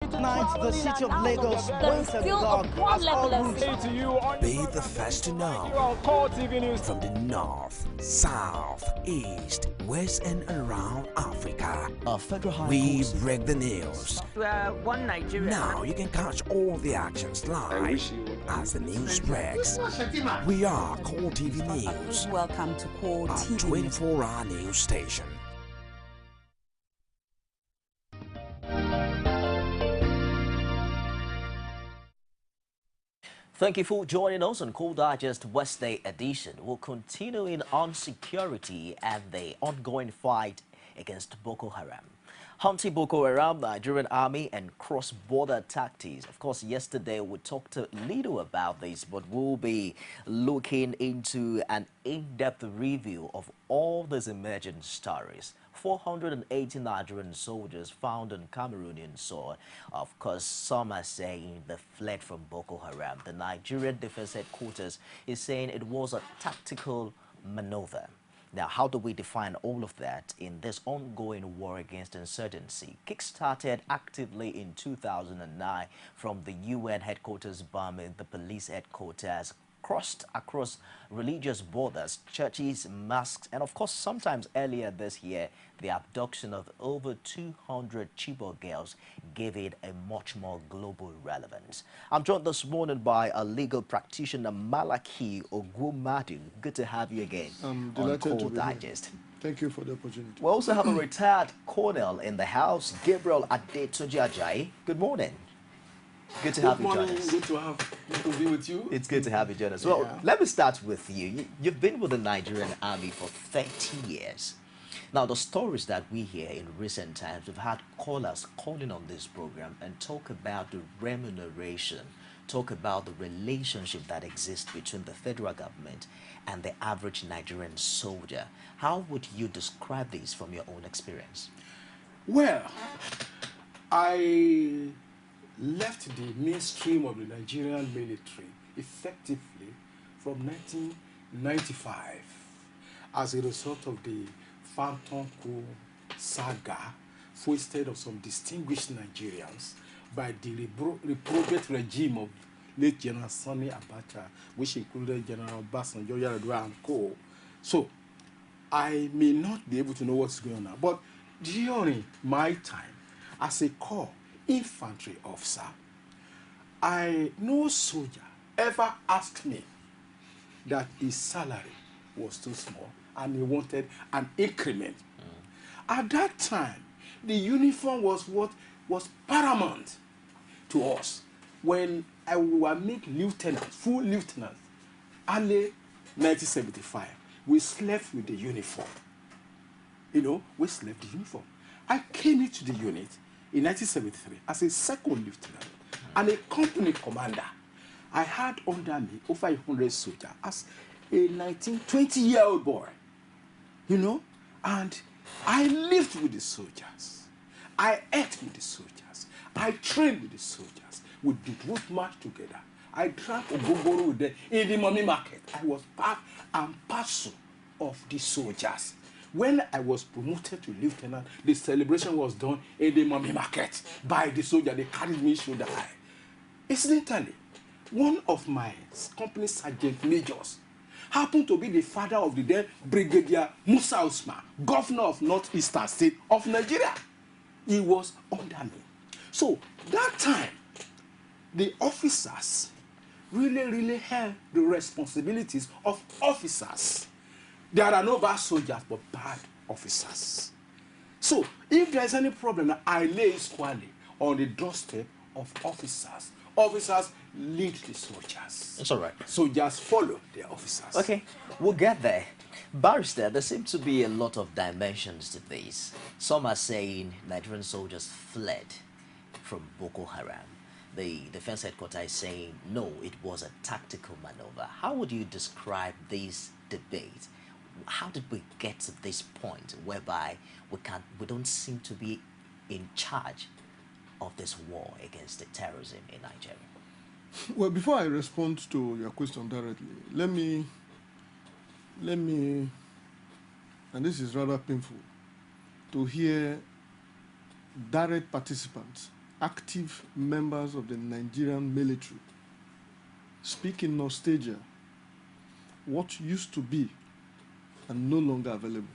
Tonight, the city of Lagos waits a dog as all routes Be the first to know. From the north, south, east, west, and around Africa, we break the news. One Nigerian. Now you can catch all the actions live as the news breaks. We are Core TV News. Welcome to Core TV. 24-hour news station. Thank you for joining us on Core Digest Wednesday edition. We'll continue in on security and the ongoing fight against Boko Haram. Anti-Boko Haram, Nigerian army, and cross-border tactics. Of course, yesterday we talked a little about this, but we'll be looking into an in-depth review of all these emerging stories. 480 Nigerian soldiers found on Cameroonian soil. Of course, some are saying they fled from Boko Haram. The Nigerian Defense Headquarters is saying it was a tactical maneuver. Now, how do we define all of that in this ongoing war against insurgency? Kick-started actively in 2009 from the UN headquarters bombing, the police headquarters, crossed across religious borders, churches, mosques, and of course, sometimes earlier this year, the abduction of over 200 Chibok girls gave it a much more global relevance. I'm joined this morning by a legal practitioner, Malaki Ogwumadu. Good to have you again I'm on delighted Core to be here. Digest. Thank you for the opportunity. We also have a retired colonel in the house, Gabriel Adetunji Ajayi. Good morning. Good to have you join us. Good to be with you. It's good to have you join us. Well, let me start with you. You've been with the Nigerian army for 30 years. Now, the stories that we hear in recent times, we've had callers calling on this program and talk about the remuneration, talk about the relationship that exists between the federal government and the average Nigerian soldier. How would you describe this from your own experience? Well, I left the mainstream of the Nigerian military effectively from 1995 as a result of the Phantom Coup saga foisted on some distinguished Nigerians by the reprobate regime of late General Sani Abacha, which included General Obasanjo, Yar'Adua, and co. So, I may not be able to know what's going on now, but during my time as a corps infantry officer, no soldier ever asked me that his salary was too small and he wanted an increment. At that time, the uniform was what was paramount to us. When I was made lieutenant, full lieutenant, early 1975, we slept with the uniform. You know, we slept the uniform. I came into the unit in 1973 as a second lieutenant and a company commander. I had under me over 100 soldiers as a 20-year-old boy, you know, and I lived with the soldiers. I ate with the soldiers. I trained with the soldiers. We did route march together. I drank ogogoro with them in the mommy market. I was part and parcel of the soldiers. When I was promoted to lieutenant, the celebration was done in the mommy market by the soldier. They carried me shoulder high. Incidentally, one of my company sergeant majors happened to be the father of the then Brigadier Musa Usman, governor of Northeastern State of Nigeria. He was under me. So that time, the officers really held the responsibilities of officers. There are no bad soldiers, but bad officers. So if there's any problem, I lay squarely on the doorstep of officers. Officers lead the soldiers. It's all right. Soldiers follow their officers. Okay, we'll get there. Barrister, there seems to be a lot of dimensions to this. Some are saying Nigerian soldiers fled from Boko Haram. The defense headquarters is saying, no, it was a tactical maneuver. How would you describe this debate? How did we get to this point whereby we don't seem to be in charge of this war against the terrorism in Nigeria? Well, before I respond to your question directly, let me, and this is rather painful, to hear direct participants active members of the Nigerian military speak in nostalgia what used to be and no longer available.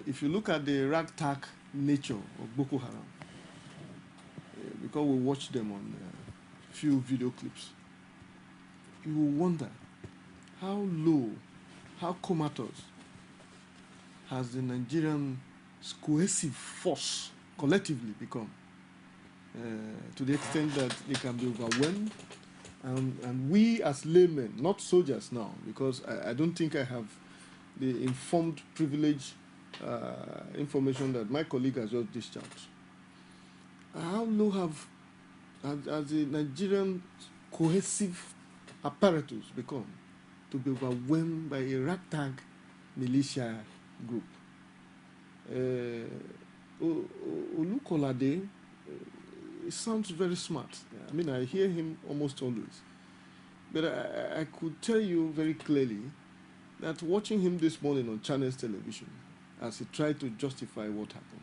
If you look at the ragtag nature of Boko Haram, because we watched them on a few video clips, you will wonder how low, how comatose has the Nigerian cohesive force collectively become, to the extent that they can be overwhelmed. And we as laymen, not soldiers now, because I don't think I have the informed, privileged information that my colleague has just discharged. How low has the Nigerian cohesive apparatus become to be overwhelmed by a ragtag militia group? Olukolade, it sounds very smart. I mean, I hear him almost always. But I could tell you very clearly that watching him this morning on Channels Television, as he tried to justify what happened,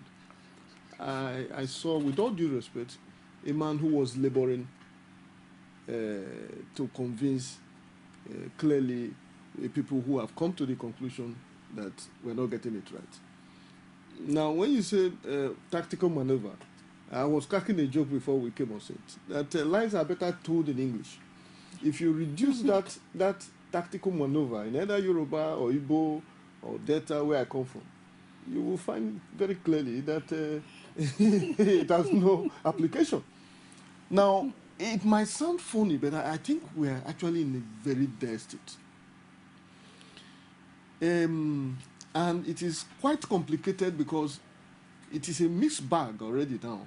I saw, with all due respect, a man who was laboring to convince clearly people who have come to the conclusion that we're not getting it right. Now, when you say tactical maneuver, I was cracking a joke before we came on set, that lines are better told in English. If you reduce that tactical maneuver in either Yoruba or Igbo or Delta, where I come from, you will find very clearly that it has no application. Now, it might sound funny, but I think we are actually in a very dire state. And it is quite complicated because it is a mixed bag already now.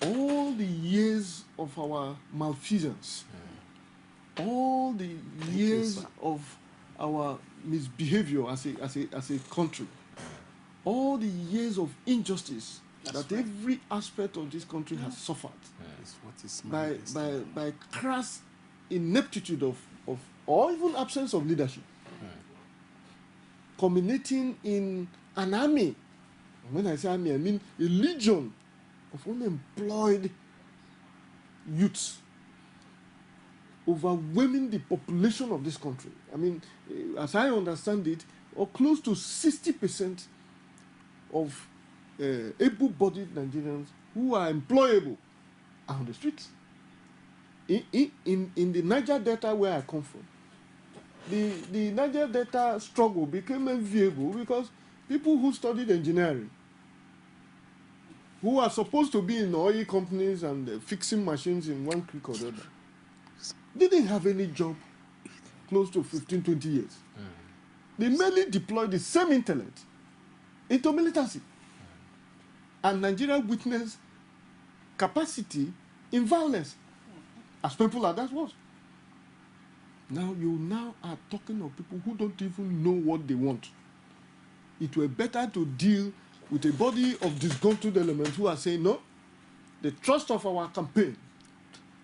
All the years of our malfeasance, all the years of our misbehavior as a country, all the years of injustice that every aspect of this country has suffered by crass ineptitude of or even absence of leadership, culminating in an army. When I say army, I mean a legion of unemployed youths overwhelming the population of this country. I mean, as I understand it, or close to 60% of able-bodied Nigerians who are employable are on the streets. In the Niger Delta, where I come from, the Niger Delta struggle became enviable because people who studied engineering, who are supposed to be in oil companies and fixing machines in one creek or the other, didn't have any job close to 15, 20 years. They merely deployed the same intellect into militancy. And Nigeria witnessed capacity in violence, as people are, that was. Now you are talking of people who don't even know what they want. It were better to deal with a body of disgruntled elements who are saying, no, the thrust of our campaign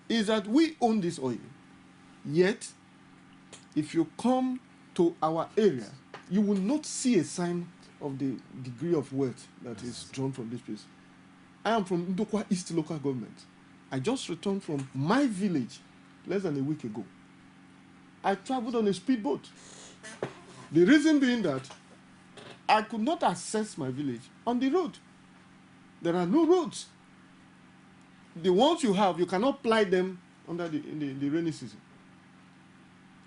is that we own this oil. Yet, if you come to our area, you will not see a sign of the degree of wealth that is drawn from this place. I am from Ndokwa East local government. I just returned from my village less than a week ago. I traveled on a speedboat. The reason being that I could not access my village on the road. There are no roads. The ones you have, you cannot ply them under in the rainy season.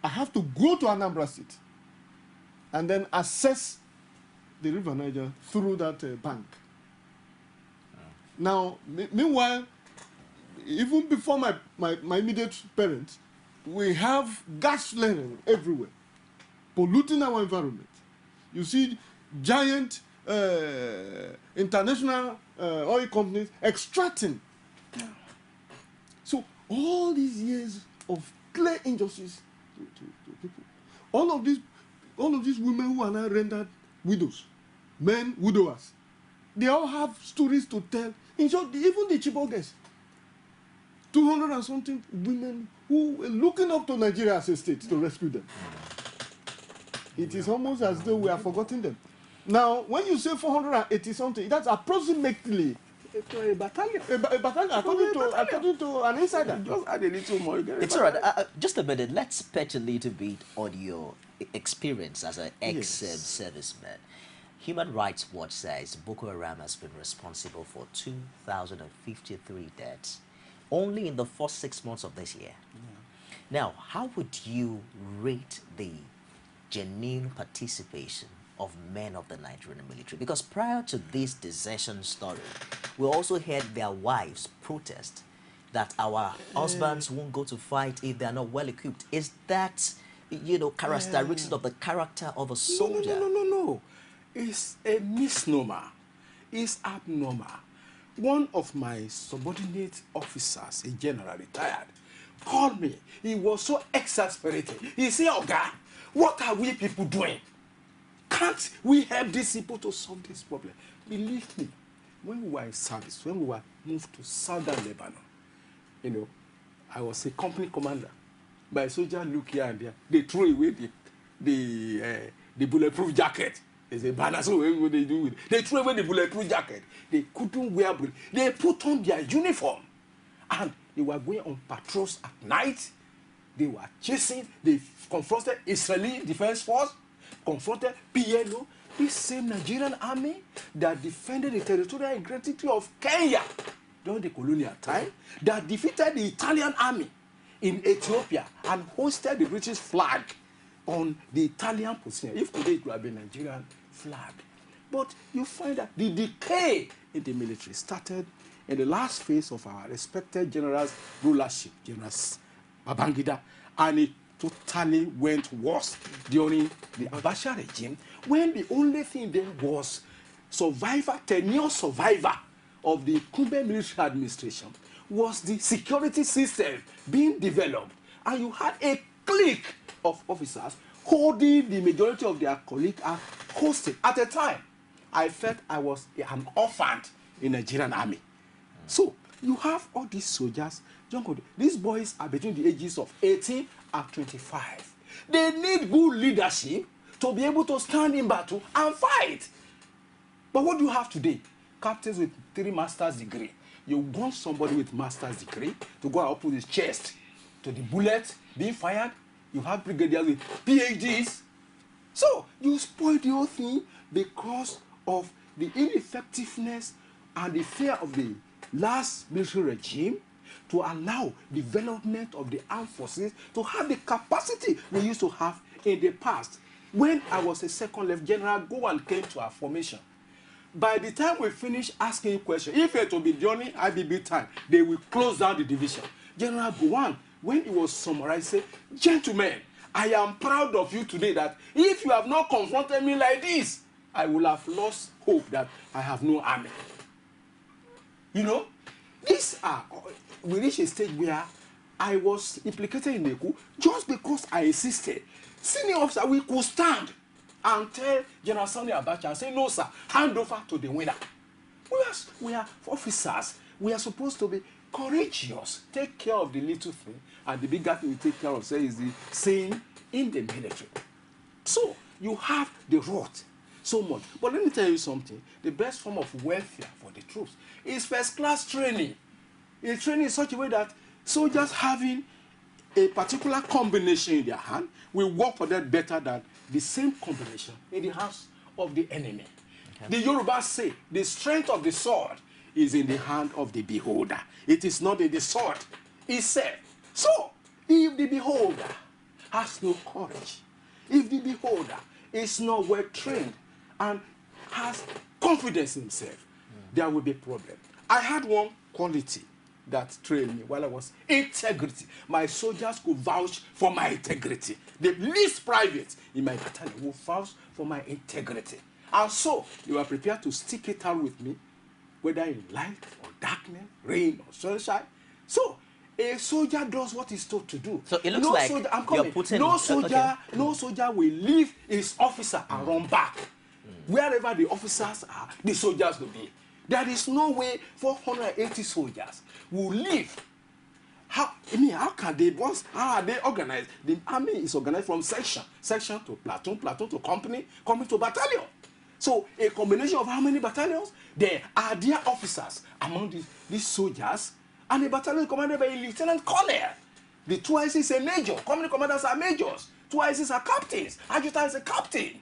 I have to go to Anambra State and then access the River Niger through that bank. Now, meanwhile, even before my immediate parents, we have gas flaring everywhere, polluting our environment. You see giant international oil companies extracting. So all these years of clear injustice to people, all of these women who are now rendered widows, men widowers, they all have stories to tell. In short, even the Chibokers, 200 and something women who were looking up to Nigeria as a state to rescue them. It is almost as though we have forgotten them. Now, when you say 480 something, that's approximately A battalion. A battalion, according to an insider. Just add a little more. It's all right. Just a minute. Let's patch a little bit on your experience as an ex-serviceman. Human Rights Watch says Boko Haram has been responsible for 2,053 deaths only in the first 6 months of this year. Now, how would you rate the genuine participation of men of the Nigerian military? Because prior to this desertion story, we also heard their wives protest that our husbands won't go to fight if they are not well equipped. Is that, you know, characteristic of the character of a soldier? No. It's a misnomer. It's abnormal. One of my subordinate officers, a general retired, called me. He was so exasperated. He said, "Oga, what are we people doing? Can't we help these people to solve this problem?" Believe me, when we were in service, when we were moved to southern Lebanon, you know, I was a company commander. My soldier look here and there. They throw away the bulletproof jacket. There's a banner, so what they do with it. They throw away the bulletproof jacket. They couldn't wear bullet. They put on their uniform. And they were going on patrols at night. They were chasing. They confronted Israeli Defense Force, confronted PLO, this same Nigerian army that defended the territorial integrity of Kenya during the colonial time, that defeated the Italian army in Ethiopia and hosted the British flag on the Italian position. If today it would have been Nigerian flag. But you find that the decay in the military started in the last phase of our respected general's rulership, General Babangida, and it totally went worse during the Abacha regime, when the only thing then was tenuous survivor of the Kumbe military administration was the security system being developed. And you had a clique of officers holding the majority of their colleagues are hosted. At the time, I felt I was an orphan in the Nigerian army. So you have all these soldiers, these boys are between the ages of 18 and 25. They need good leadership to be able to stand in battle and fight. But what do you have today? Captains with 3 master's degree. You want somebody with master's degree to go and put his chest to the bullet being fired. You have brigadiers with PhDs. So you spoil the whole thing because of the ineffectiveness and the fear of the last military regime to allow development of the armed forces to have the capacity we used to have in the past. When I was a second lieutenant general, Gowon came to our formation. By the time we finish asking questions, if it will be during IBB time, they will close down the division. General Gowon, when he was summarized, said, "Gentlemen, I am proud of you today that if you have not confronted me like this, I will have lost hope that I have no army." You know, we reached a stage where I was implicated in the coup just because I insisted. Senior officer, we could stand and tell General Sani Abacha and say, "No, sir, hand over to the winner." We are officers. We are supposed to be courageous, take care of the little thing, and the bigger thing we take care of, say, is the same in the military. So you have the rot so much. But let me tell you something. The best form of welfare for the troops is first-class training. A training in such a way that soldiers having a particular combination in their hand will work for them better than the same combination in the hands of the enemy. Okay. The Yorubas say the strength of the sword is in the hand of the beholder. It is not in the sword itself. So, if the beholder has no courage, if the beholder is not well trained and has confidence in himself, there will be a problem. I had one quality that trained me while I was integrity. My soldiers could vouch for my integrity. The least private in my battalion will vouch for my integrity. And so, they were prepared to stick it out with me, whether in light or darkness, rain or sunshine. So, a soldier does what he's told to do. So it looks like you're putting... No soldier will leave his officer and run back. Wherever the officers are, the soldiers will be. There is no way 480 soldiers will leave. How can they, how are they organized? The army is organized from section to platoon to company to battalion. So a combination of how many battalions? There are their officers among these soldiers, and the battalion is commanded by a lieutenant colonel. The 2 ICs is a major, company commanders are majors, 2 ICs are captains, adjutant is a captain.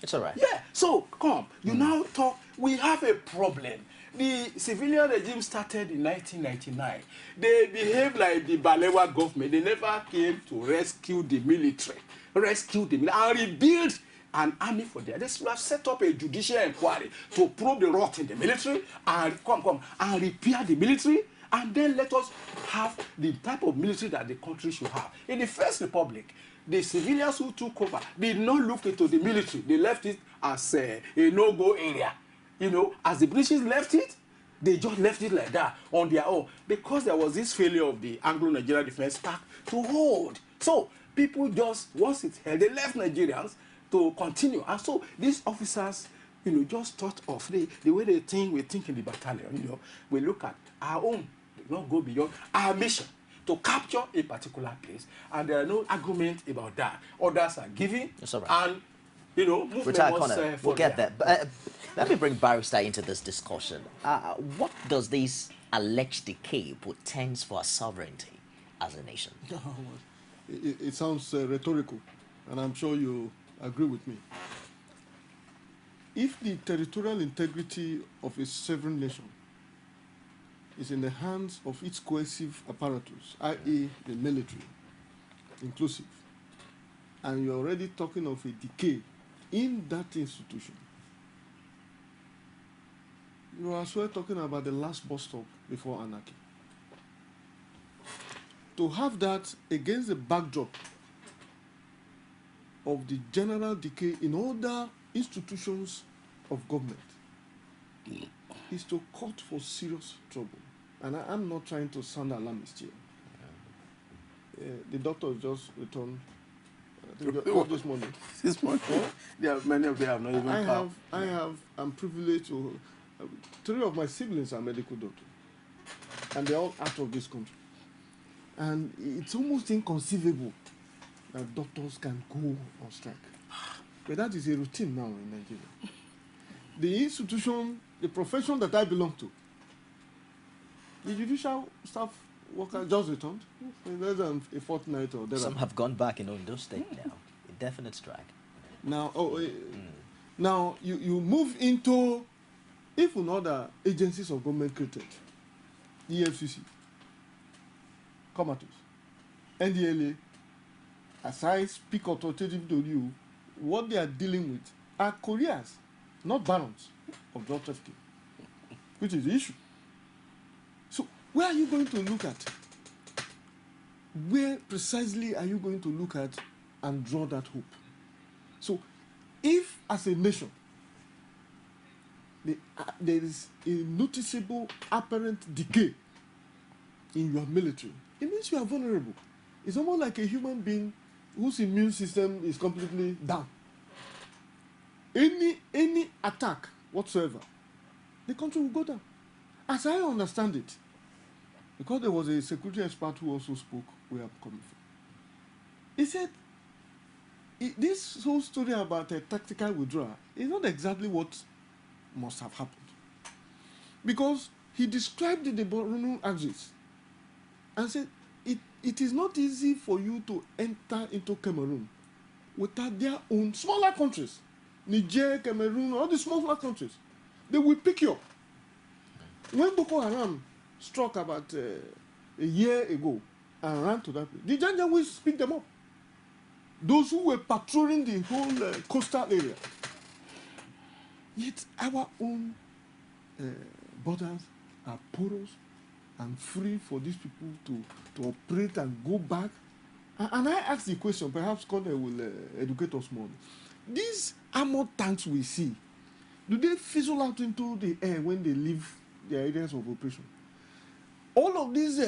It's all right. Yeah, so come, you now talk, we have a problem. The civilian regime started in 1999. They behaved like the Balewa government. They never came to rescue the military, and rebuild an army for them. They have set up a judicial inquiry to probe the rot in the military and and repair the military, and then let us have the type of military that the country should have. In the First Republic, the civilians who took over did not look into the military. They left it as a no-go area. You know, as the British left it, they just left it like that on their own because there was this failure of the Anglo-Nigerian Defense Pact to hold. So people just, once it held, they left Nigerians to continue. And so these officers, you know, just thought of the way they think, we think in the battalion, you know, we look at our own, we not go beyond our mission to capture a particular place. And there are no arguments about that. Orders are given, and, you know, Retired Colonel, we'll get there. But, let me bring Barrister into this discussion. What does this alleged decay portend for our sovereignty as a nation? It sounds rhetorical, and I'm sure you agree with me. If the territorial integrity of a sovereign nation is in the hands of its cohesive apparatus, i.e. the military, inclusive, and you're already talking of a decay in that institution, you are as well talking about the last bus stop before anarchy. To have that against the backdrop of the general decay in other institutions of government is to cut for serious trouble. And I'm not trying to sound alarmist here. The doctor just returned this morning. This morning? There are many of them have not even come. I'm privileged to... 3 of my siblings are medical doctors. And they're all out of this country. And it's almost inconceivable that doctors can go on strike. But that is a routine now in Nigeria. The institution, the profession that I belong to, the judicial staff worker just returned in less than a fortnight or thereafter. Some have gone back in Ondo State now. A definite strike. Now, now you move into even other agencies of government created, EFCC, Comatos, NDLA. As I speak authoritatively to you, what they are dealing with are couriers, not barons of drug trafficking, which is the issue. So where are you going to look at? Where precisely are you going to look at and draw that hope? So if, as a nation, there is a noticeable apparent decay in your military, it means you are vulnerable. It's almost like a human being whose immune system is completely down. Any attack whatsoever, the country will go down. As I understand it, because there was a security expert who also spoke where I'm coming from. He said, this whole story about a tactical withdrawal is not exactly what must have happened. Because he described the Borno axis and said, it is not easy for you to enter into Cameroon without their own smaller countries. Niger, Cameroon, all the smaller countries. They will pick you up. When Boko Haram struck about a year ago and ran to that place, the Janjaweeds picked them up. Those who were patrolling the whole coastal area. Yet our own borders are porous and free for these people to operate and go back. And I ask the question, perhaps Colonel will educate us more. These armored tanks we see, do they fizzle out into the air when they leave their areas of operation? All of these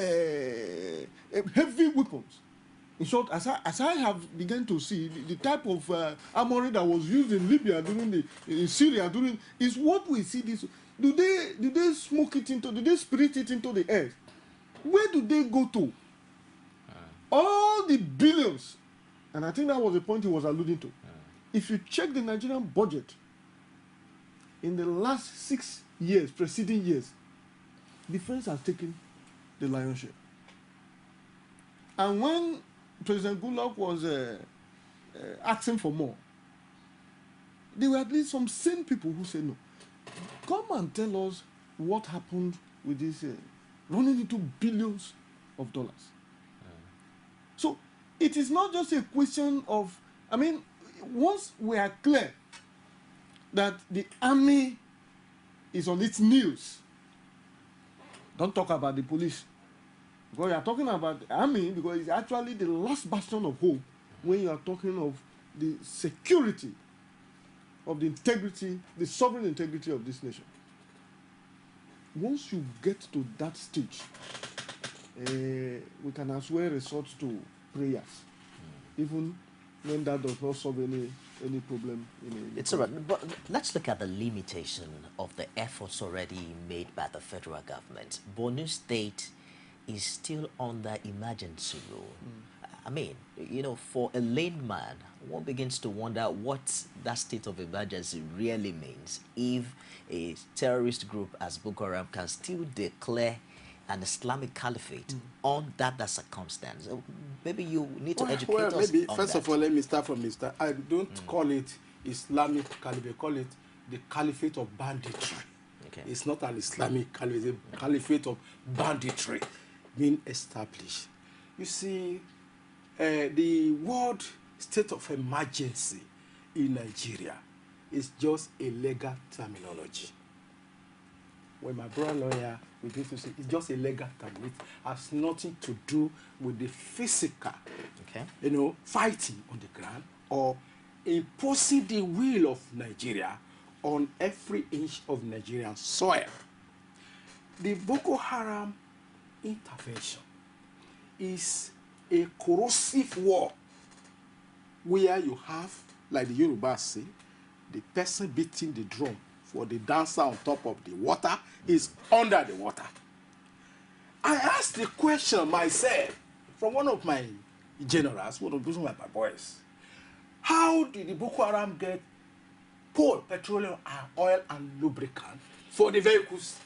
heavy weapons, in short, as I have begun to see, the type of armory that was used in Libya in Syria is what we see this. Do they smoke it into, do they spirit it into the air? Where do they go to? All the billions, and I think that was the point he was alluding to. If you check the Nigerian budget in the last 6 years, preceding years, defense has taken the lion's share. And when President Goodluck was asking for more, there were at least some sane people who said, no, come and tell us what happened with this running into billions of dollars. So it is not just a question of, I mean, once we are clear that the army is on its knees, don't talk about the police. Because you are talking about the army because it's actually the last bastion of hope when you are talking of the security of the integrity, the sovereign integrity of this nation. Once you get to that stage, we can as well resort to prayers, even when that does not solve any problem. It's all right, but let's look at the limitation of the efforts already made by the federal government. Borno State is still under emergency rule. I mean, you know, for a layman, one begins to wonder what that state of emergency really means if a terrorist group as Boko Haram can still declare an Islamic caliphate on that circumstance. Maybe you need to educate us maybe on first that. of all, let me start from Mr. I don't call it Islamic caliphate, call it the caliphate of banditry. Okay. It's not an Islamic caliphate, it's a caliphate of banditry being established. You see, the word state of emergency in Nigeria is just a legal terminology. When my brother lawyer, we used to say it's just a legal term. It has nothing to do with the physical, you know, fighting on the ground or imposing the will of Nigeria on every inch of Nigerian soil. The Boko Haram intervention is a corrosive war where you have, like the Yoruba say, the person beating the drum for the dancer on top of the water is under the water. I asked the question myself from one of my generals, one of those my boys. How did the Boko Haram get coal, petroleum, oil, and lubricant for the vehicles?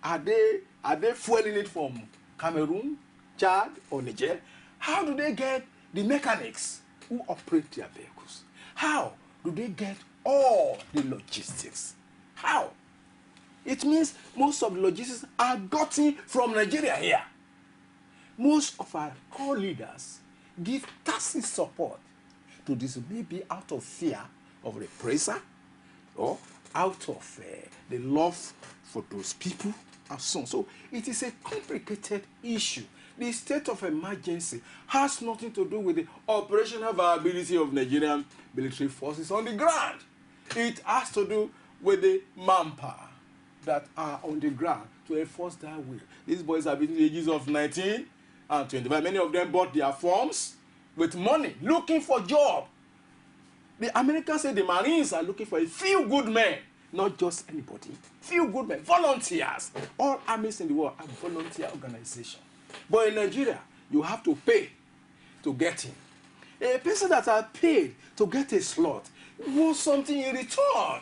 Are they fueling it from Cameroon, Chad, or Niger? How do they get the mechanics who operate their vehicles? How do they get all the logistics? How? It means most of the logistics are gotten from Nigeria here. Most of our core leaders give tacit support to this, maybe out of fear of reprisal or out of the love for those people and so on. So it is a complicated issue. The state of emergency has nothing to do with the operational viability of Nigerian military forces on the ground. It has to do with the manpower that are on the ground to enforce that will. These boys are between the ages of 19 and 25. Many of them bought their forms with money, looking for job. The Americans say the Marines are looking for a few good men, not just anybody. Few good men, volunteers. All armies in the world are volunteer organizations. But in Nigeria, you have to pay to get in. A person that are paid to get a slot wants something in return.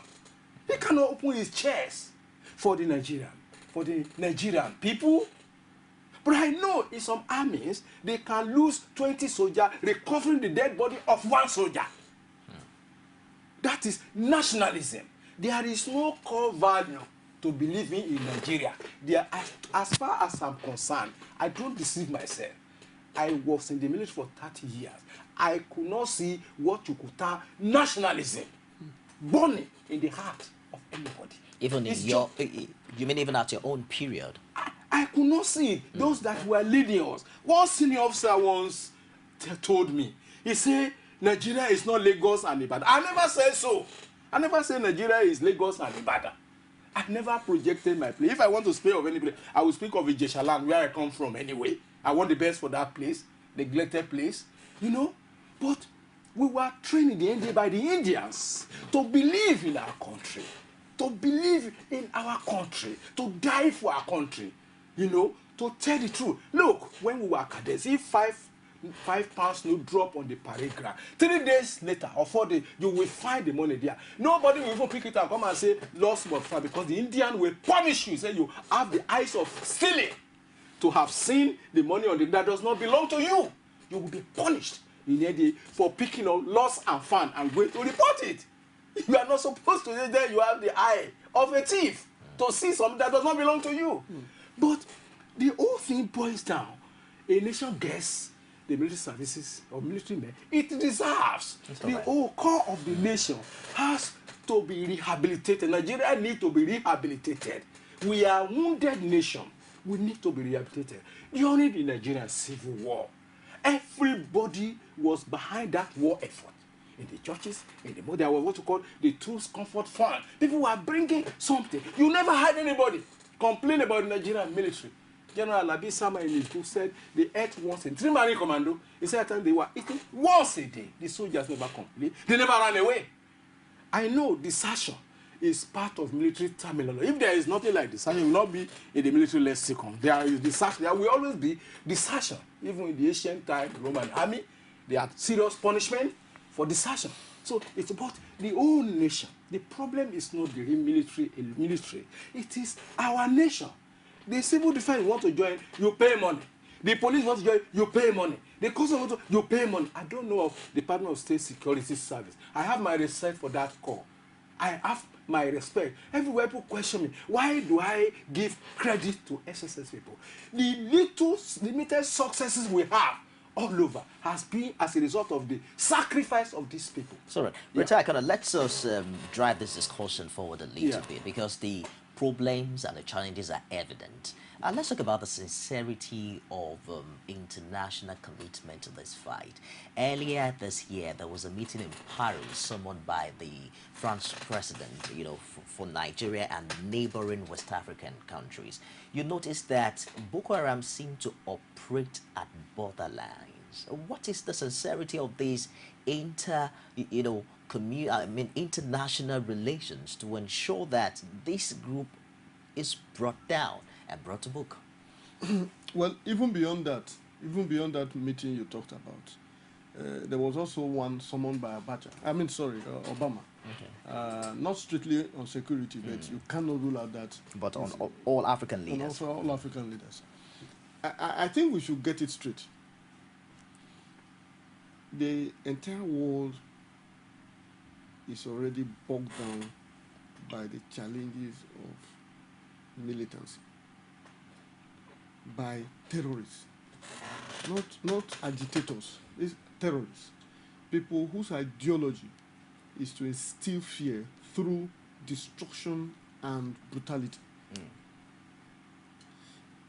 He cannot open his chest for the Nigerian people. But I know in some armies, they can lose 20 soldiers recovering the dead body of one soldier. That is nationalism. There is no core value to believing in Nigeria. There, as far as I'm concerned, I don't deceive myself. I was in the military for 30 years. I could not see what you could term nationalism burning in the heart of anybody. Even in your, you mean even at your own period? I could not see it. Those that were leading us. One senior officer once told me, he said, Nigeria is not Lagos and Ibadan. I never said so. I never said Nigeria is Lagos and Ibadan. I never projected my place. If I want to speak of any place, I will speak of Ijesha land, where I come from anyway. I want the best for that place, neglected place, you know. But we were trained in the India by the Indians to believe in our country, to believe in our country, to die for our country, you know, to tell the truth. Look, when we were cadets, if 5 £5 no drop on the parade ground. 3 days later or 4 days, you will find the money there. Nobody will even pick it up, come and say lost but found, because the Indian will punish you. Say you have the eyes of stealing to have seen the money on the that does not belong to you. You will be punished for picking up lost and found and going to report it. You are not supposed to say that you have the eye of a thief to see something that does not belong to you. But the whole thing boils down. A nation gets the military services or military men it deserves. The whole core of the nation has to be rehabilitated. Nigeria needs to be rehabilitated. We are a wounded nation. We need to be rehabilitated. During the Nigerian Civil War, everybody was behind that war effort. In the churches, in the there was what you call the Truth Comfort Fund. People were bringing something. You never heard anybody complain about the Nigerian military. General Labi Sama in his book said they ate once a day. 3 Marine Commando, he said they were eating once a day. The soldiers never complained. They never ran away. I know desertion is part of military terminology. If there is nothing like desertion, it will not be in the military lexicon. There is desertion. There will always be desertion. Even in the ancient time, Roman army, they had serious punishment for desertion. So it's about the whole nation. The problem is not the military. It is our nation. The civil defense want to join, you pay money. The police want to join, you pay money. The customs want to, you pay money. I don't know of the Department of State Security Service. I have my respect for that corps. I have my respect. Everywhere people question me, why do I give credit to SSS people? The little limited successes we have all over has been as a result of the sacrifice of these people. Sorry, Retire, let's us drive this discussion forward a little bit, because the problems and the challenges are evident. Let's talk about the sincerity of international commitment to this fight. Earlier this year, there was a meeting in Paris summoned by the French president, for Nigeria and neighboring West African countries. You notice that Boko Haram seem to operate at borderlines. What is the sincerity of these international relations to ensure that this group is brought down and brought to book? Well, even beyond that meeting you talked about, there was also one summoned by Obama. Okay. Not strictly on security, but you cannot rule out that. But on all African leaders. And also all African leaders. I think we should get it straight. The entire world is already bogged down by the challenges of militancy, by terrorists, not agitators, it's terrorists, people whose ideology is to instill fear through destruction and brutality.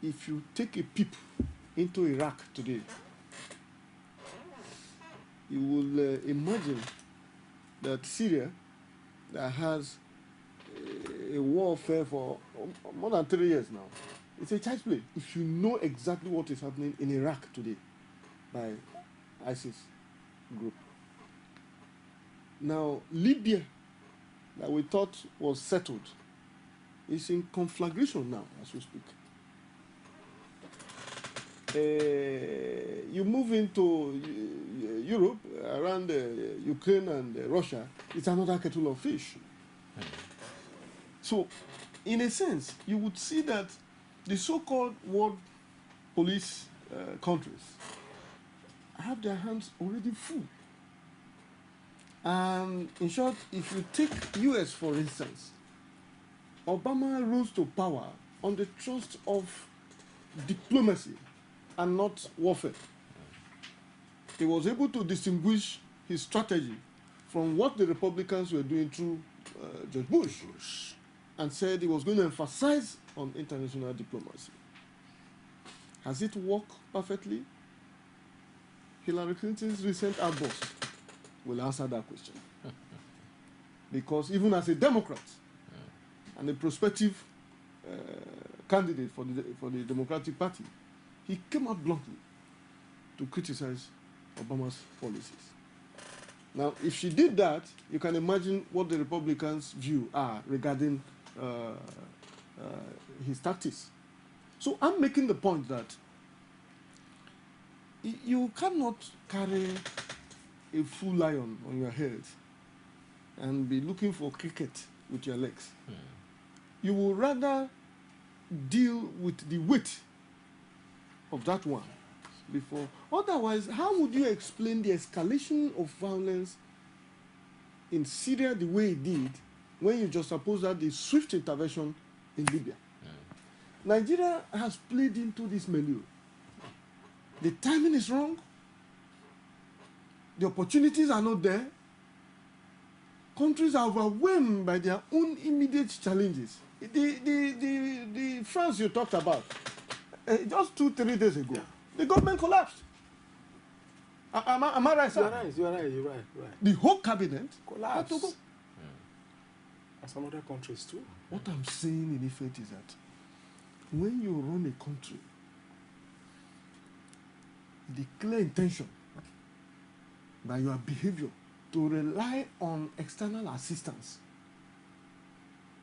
If you take a peep into Iraq today, you will imagine that Syria, that has a warfare for more than 3 years now, it's a child's play. If you know exactly what is happening in Iraq today by ISIS group. Now, Libya, that we thought was settled, is in conflagration now as we speak. You move into Europe, around Ukraine and Russia, it's another kettle of fish. So, in a sense, you would see that the so-called world police countries have their hands already full. And in short, if you take US, for instance, Obama rose to power on the trust of diplomacy and not warfare. He was able to distinguish his strategy from what the Republicans were doing through George Bush, and said he was going to emphasize on international diplomacy. Has it worked perfectly? Hillary Clinton's recent outburst will answer that question. Because even as a Democrat and a prospective candidate for the Democratic Party, he came out bluntly to criticize Obama's policies. Now, if she did that, you can imagine what the Republicans' view are regarding his tactics. So I'm making the point that You cannot carry a full lion on your head and be looking for cricket with your legs. You will rather deal with the weight of that one before. Otherwise, how would you explain the escalation of violence in Syria the way it did when you just suppose that the swift intervention in Libya? Nigeria has played into this milieu. The timing is wrong. The opportunities are not there. Countries are overwhelmed by their own immediate challenges. The France you talked about, just 2-3 days ago, the government collapsed. Am I right, sir? You're right. The whole cabinet Collapsed. had to go. And some other countries too. What I'm saying in effect is that when you run a country, the clear intention by your behavior to rely on external assistance,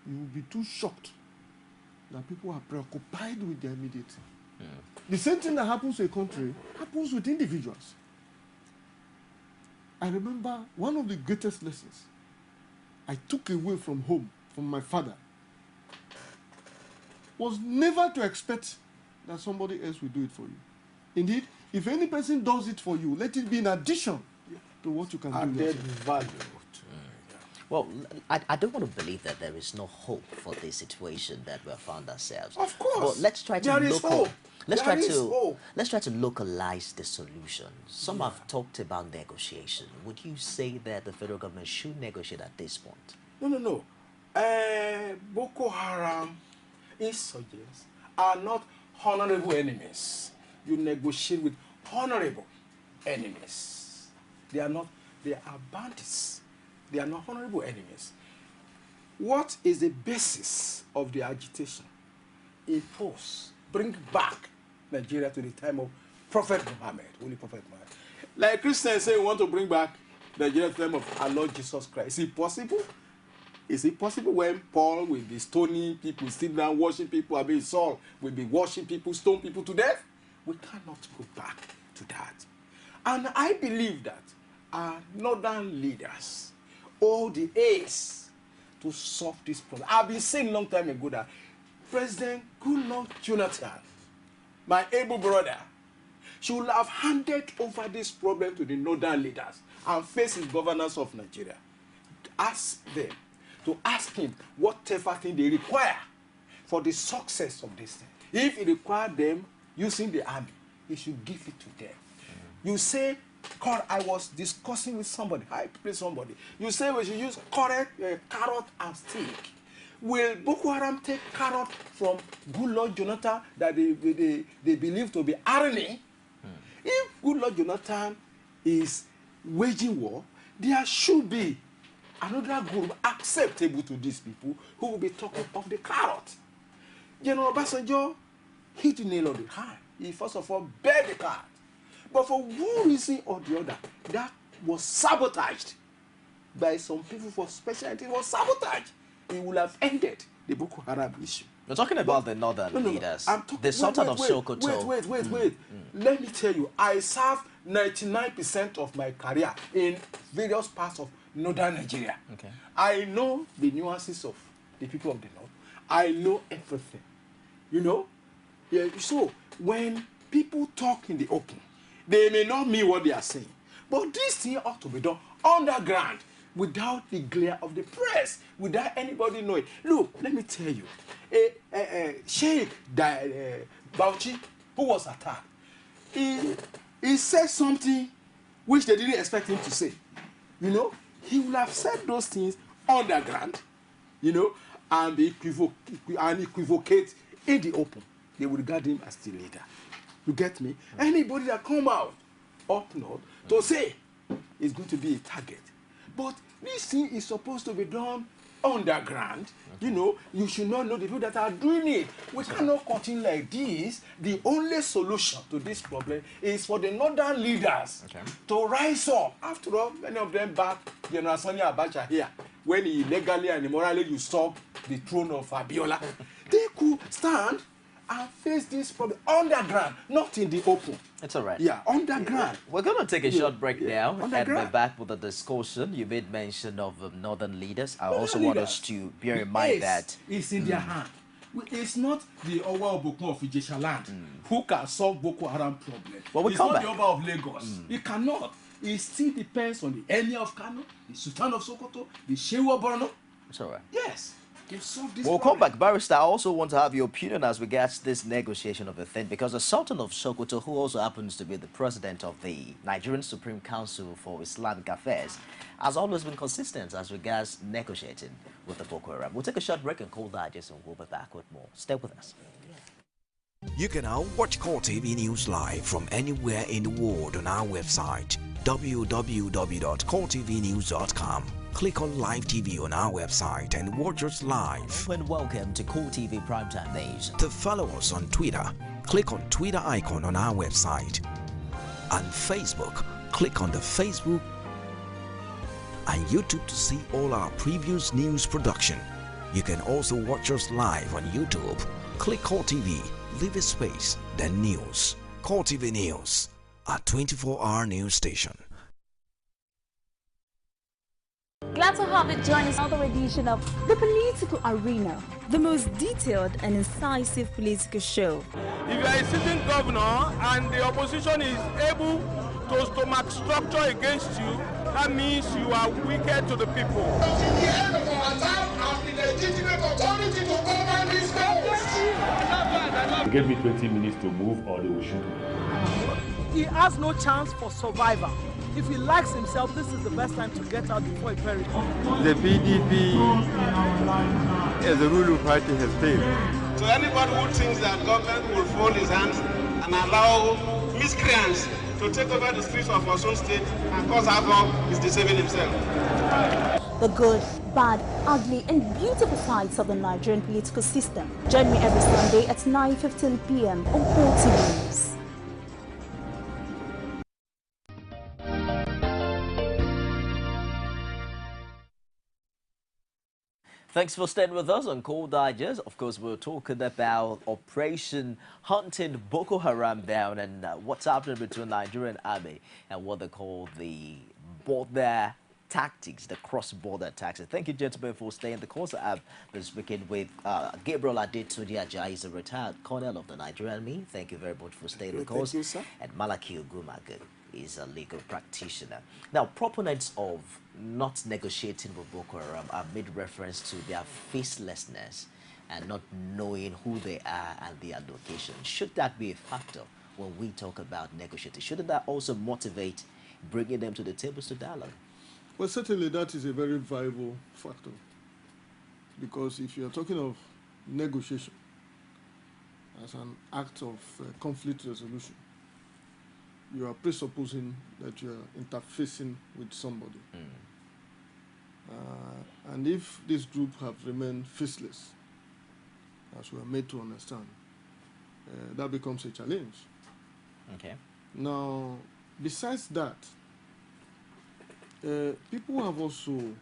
you will be too shocked that people are preoccupied with their immediate. The same thing that happens to a country happens with individuals. I remember one of the greatest lessons I took away from home, from my father, was never to expect that somebody else will do it for you. Indeed, if any person does it for you, let it be in addition to what you can do Added yourself. value. Well, I don't want to believe that there is no hope for this situation that we have found ourselves. Of course. But let's try to There is hope. Let's There try is to hope. let's try to localize the solution. Some have talked about negotiation. Would you say that the federal government should negotiate at this point? No. Boko Haram insurgents are not honorable enemies. You negotiate with honorable enemies. They are bandits. They are not honorable enemies. What is the basis of the agitation? Impose, bring back Nigeria to the time of Prophet Muhammad, Holy Prophet Muhammad. Like Christians say, we want to bring back Nigeria to the time of our Lord Jesus Christ. Is it possible? Is it possible when Paul will be stoning people, sit down, washing people, I mean Saul will be washing people, stone people to death? We cannot go back to that. And I believe that our northern leaders owe the ace to solve this problem. I've been saying a long time ago that President Goodluck Jonathan, my able brother, should have handed over this problem to the northern leaders and face his governors of Nigeria. Ask them to ask him whatever thing they require for the success of this thing. If he required them using the army, he should give it to them. You say, I was discussing with somebody, I play somebody. You say we should use carrot and stick. Will Boko Haram take carrot from Goodluck Jonathan that they believe to be irony? If Goodluck Jonathan is waging war, there should be another group acceptable to these people who will be talking of the carrot. General Obasanjo hit the nail on the head. He first of all bear the card. But for one reason or the other, that was sabotaged by some people for specialty. It was sabotaged. It would have ended the Boko Haram issue. We're talking about the northern leaders. I'm talking, the Sultan of Sokoto. Wait. Let me tell you, I served 99% of my career in various parts of northern Nigeria. Okay. I know the nuances of the people of the north. I know everything. You know? Yeah, so when people talk in the open, they may not mean what they are saying. But this thing ought to be done underground, without the glare of the press, without anybody knowing. Look, let me tell you, Sheikh Bauchi, who was attacked, he said something which they didn't expect him to say. You know, he would have said those things underground, you know, and be equivocate in the open. They would regard him as the leader. You get me? Anybody that come out up north to say is going to be a target. But this thing is supposed to be done underground. You know, you should not know the people that are doing it. We cannot continue like this. The only solution to this problem is for the northern leaders to rise up. After all, many of them back General Sani Abacha here, when he illegally and immorally usurped the throne of Abiola. They could stand and face this problem underground, not in the open. It's all right. Yeah, underground. We're going to take a short break now and Underground. be back with the discussion. You made mention of northern leaders. I also want us to bear in mind that it's in their hand. It's not the Owa Obokun of Ijesha land who can solve Boko Haram problem. Well, It's not the Oba of Lagos. He cannot. It still depends on the Emir of Kano, the Sultan of Sokoto, the Shehu of Borno. it's all right. Yes, they solve this We'll problem. come back. Barrister, I also want to have your opinion as regards this negotiation of the thing, because the Sultan of Sokoto, who also happens to be the president of the Nigerian Supreme Council for Islamic Affairs, has always been consistent as regards negotiating with the Boko Haram. We'll take a short break and call that just and we'll be back with more. Stay with us. You can now watch Core TV News live from anywhere in the world on our website www.coretvnews.com. Click on Live TV on our website and watch us live. And welcome to Core TV Primetime News. To follow us on Twitter, click on Twitter icon on our website. On Facebook, click on the Facebook and YouTube to see all our previous news production. You can also watch us live on YouTube. Click Core TV, leave a space, then News. Core TV News, a 24-hour news station. Glad to have you join us another edition of The Political Arena, the most detailed and incisive political show. If you are a sitting governor and the opposition is able to stomach structure against you, that means you are wicked to the people. Until the end of our time, as the legitimate authority to govern this country. They gave me 20 minutes to move or they will shoot me. He has no chance for survival. If he likes himself, this is the best time to get out before he perishes. The PDP as a ruling party has failed. So anybody who thinks that government will fold his hands and allow miscreants to take over the streets of our own state and cause havoc is deceiving himself. The good, bad, ugly, and beautiful sides of the Nigerian political system. Join me every Sunday at 9:15 p.m. on Core TV News. Thanks for staying with us on Cold Digest. Of course, we're talking about Operation Hunting Boko Haram down and what's happening between Nigerian Army and what they call the border tactics, the cross-border tactics. Thank you, gentlemen, for staying. The course I have been speaking with Gabriel Adetunji Ajayi. He's a retired colonel of the Nigerian Army. Thank you very much for staying the course. Thank you, sir. And Malaki Ogumagu is a legal practitioner. Now, proponents of not negotiating with Boko Haram have made reference to their facelessness and not knowing who they are and their location. Should that be a factor when we talk about negotiating? Shouldn't that also motivate bringing them to the tables to dialogue? Well, certainly that is a very viable factor. Because if you are talking of negotiation as an act of conflict resolution, you are presupposing that you are interfacing with somebody. And if this group have remained faceless, as we are made to understand, that becomes a challenge. Okay. Now, besides that, people have also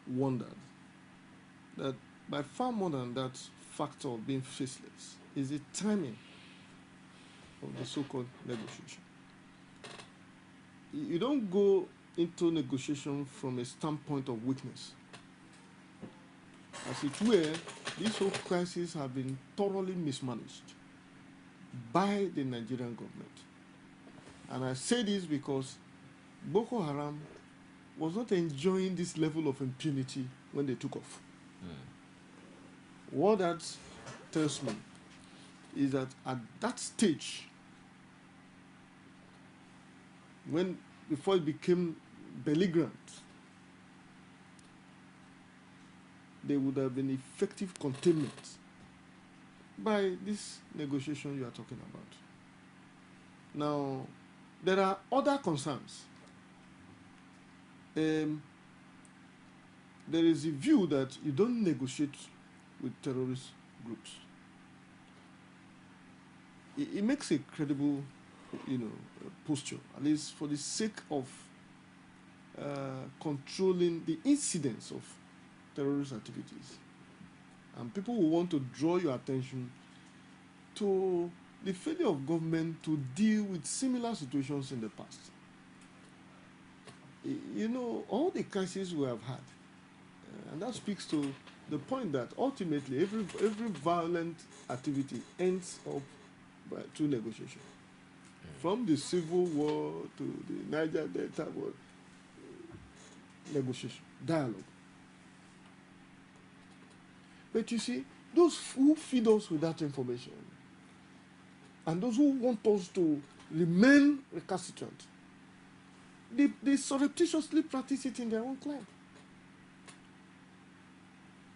wondered that by far more than that factor of being faceless is the timing of the so-called negotiation. You don't go into negotiation from a standpoint of weakness. As it were, this whole crisis has been thoroughly mismanaged by the Nigerian government. And I say this because Boko Haram was not enjoying this level of impunity when they took off. What that tells me is that at that stage, before it became belligerent, there would have been effective containment by this negotiation you are talking about. Now, there are other concerns. There is a view that you don't negotiate with terrorist groups. It makes a credible, posture, at least for the sake of controlling the incidence of terrorist activities. And people will want to draw your attention to the failure of government to deal with similar situations in the past. You know, all the crises we have had, and that speaks to the point that ultimately every violent activity ends up through negotiation. From the Civil War to the Niger Delta War, negotiation, dialogue. But you see, those who feed us with that information and those who want us to remain recalcitrant, they surreptitiously practice it in their own clan.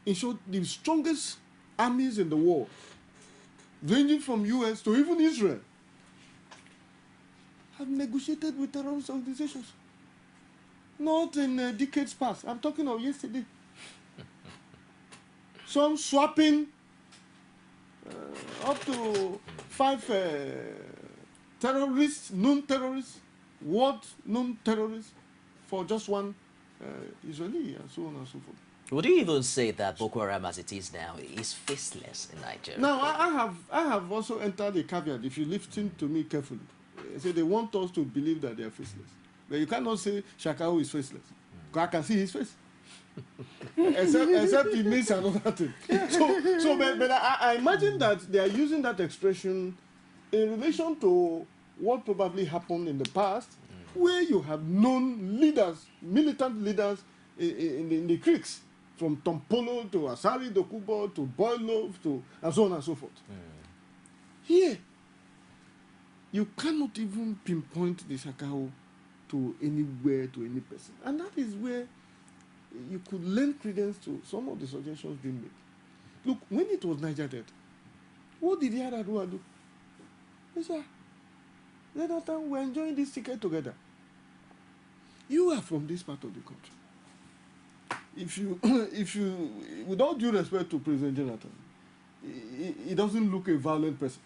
In short, the strongest armies in the world, ranging from US to even Israel, have negotiated with terrorist organizations. Not in decades past. I'm talking of yesterday. Some swapping up to 5 terrorists, known terrorists, known terrorists, for just one Israeli, and so on and so forth. Would you even say that Boko Haram, as it is now, is faceless in Nigeria? Now, I have also entered a caveat, if you listen to me carefully. Say they want us to believe that they are faceless. But you cannot say Shakau is faceless. Because I can see his face. except he means another thing. But I imagine that they are using that expression in relation to what probably happened in the past, where you have known leaders, militant leaders in the creeks, from Tompolo to Asari Dokubo to Boilov to and so on and so forth. Here, you cannot even pinpoint the Shakao to anywhere, to any person. And that is where you could lend credence to some of the suggestions being made. Look, when it was Niger Delta, what did the Yaradua do? They said, that time we're enjoying this ticket together. You are from this part of the country. If you, with all due respect to President Jonathan, he doesn't look a violent person.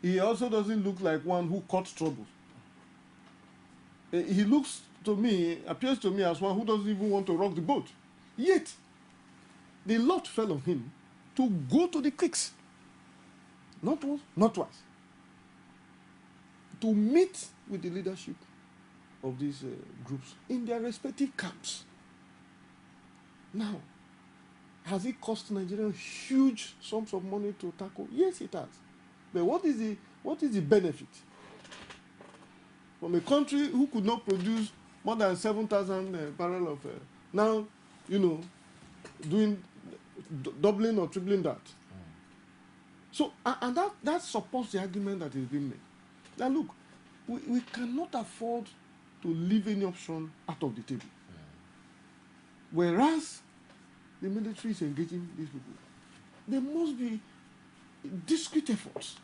He also doesn't look like one who caught troubles. He looks to me, appears to me as one who doesn't even want to rock the boat. Yet, the lot fell on him to go to the creeks. Not once, not twice. To meet with the leadership of these groups in their respective camps. Now, has it cost Nigeria huge sums of money to tackle? Yes, it has. But what is the benefit? From a country who could not produce more than 7,000 barrels of now, doing doubling or tripling that. So, and that supports the argument that is being made. Now, look, we cannot afford to leave any option out of the table. Whereas the military is engaging these people, there must be discrete efforts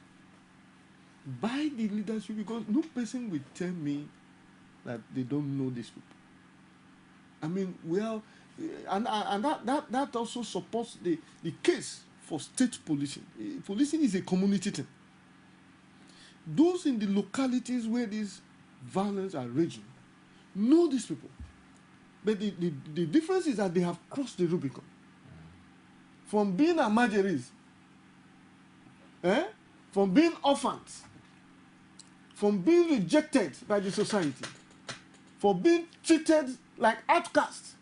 by the leadership, because no person will tell me that they don't know these people. I mean, and that also supports the case for state policing. Policing is a community thing. Those in the localities where these violence are raging know these people. But the difference is that they have crossed the Rubicon. From being Amajeris, from being orphans, from being rejected by the society, for being treated like outcasts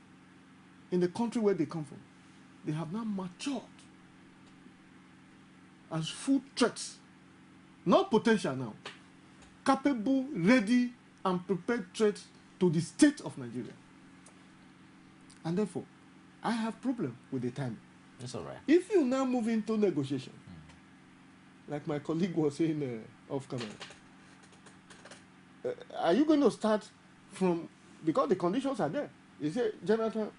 in the country where they come from, they have now matured as full threats, not potential now, capable, ready, and prepared threats to the state of Nigeria. And therefore, I have problem with the timing. That's all right. If you now move into negotiation, like my colleague was saying off camera, are you going to start from, because the conditions are there. You say, Jonathan,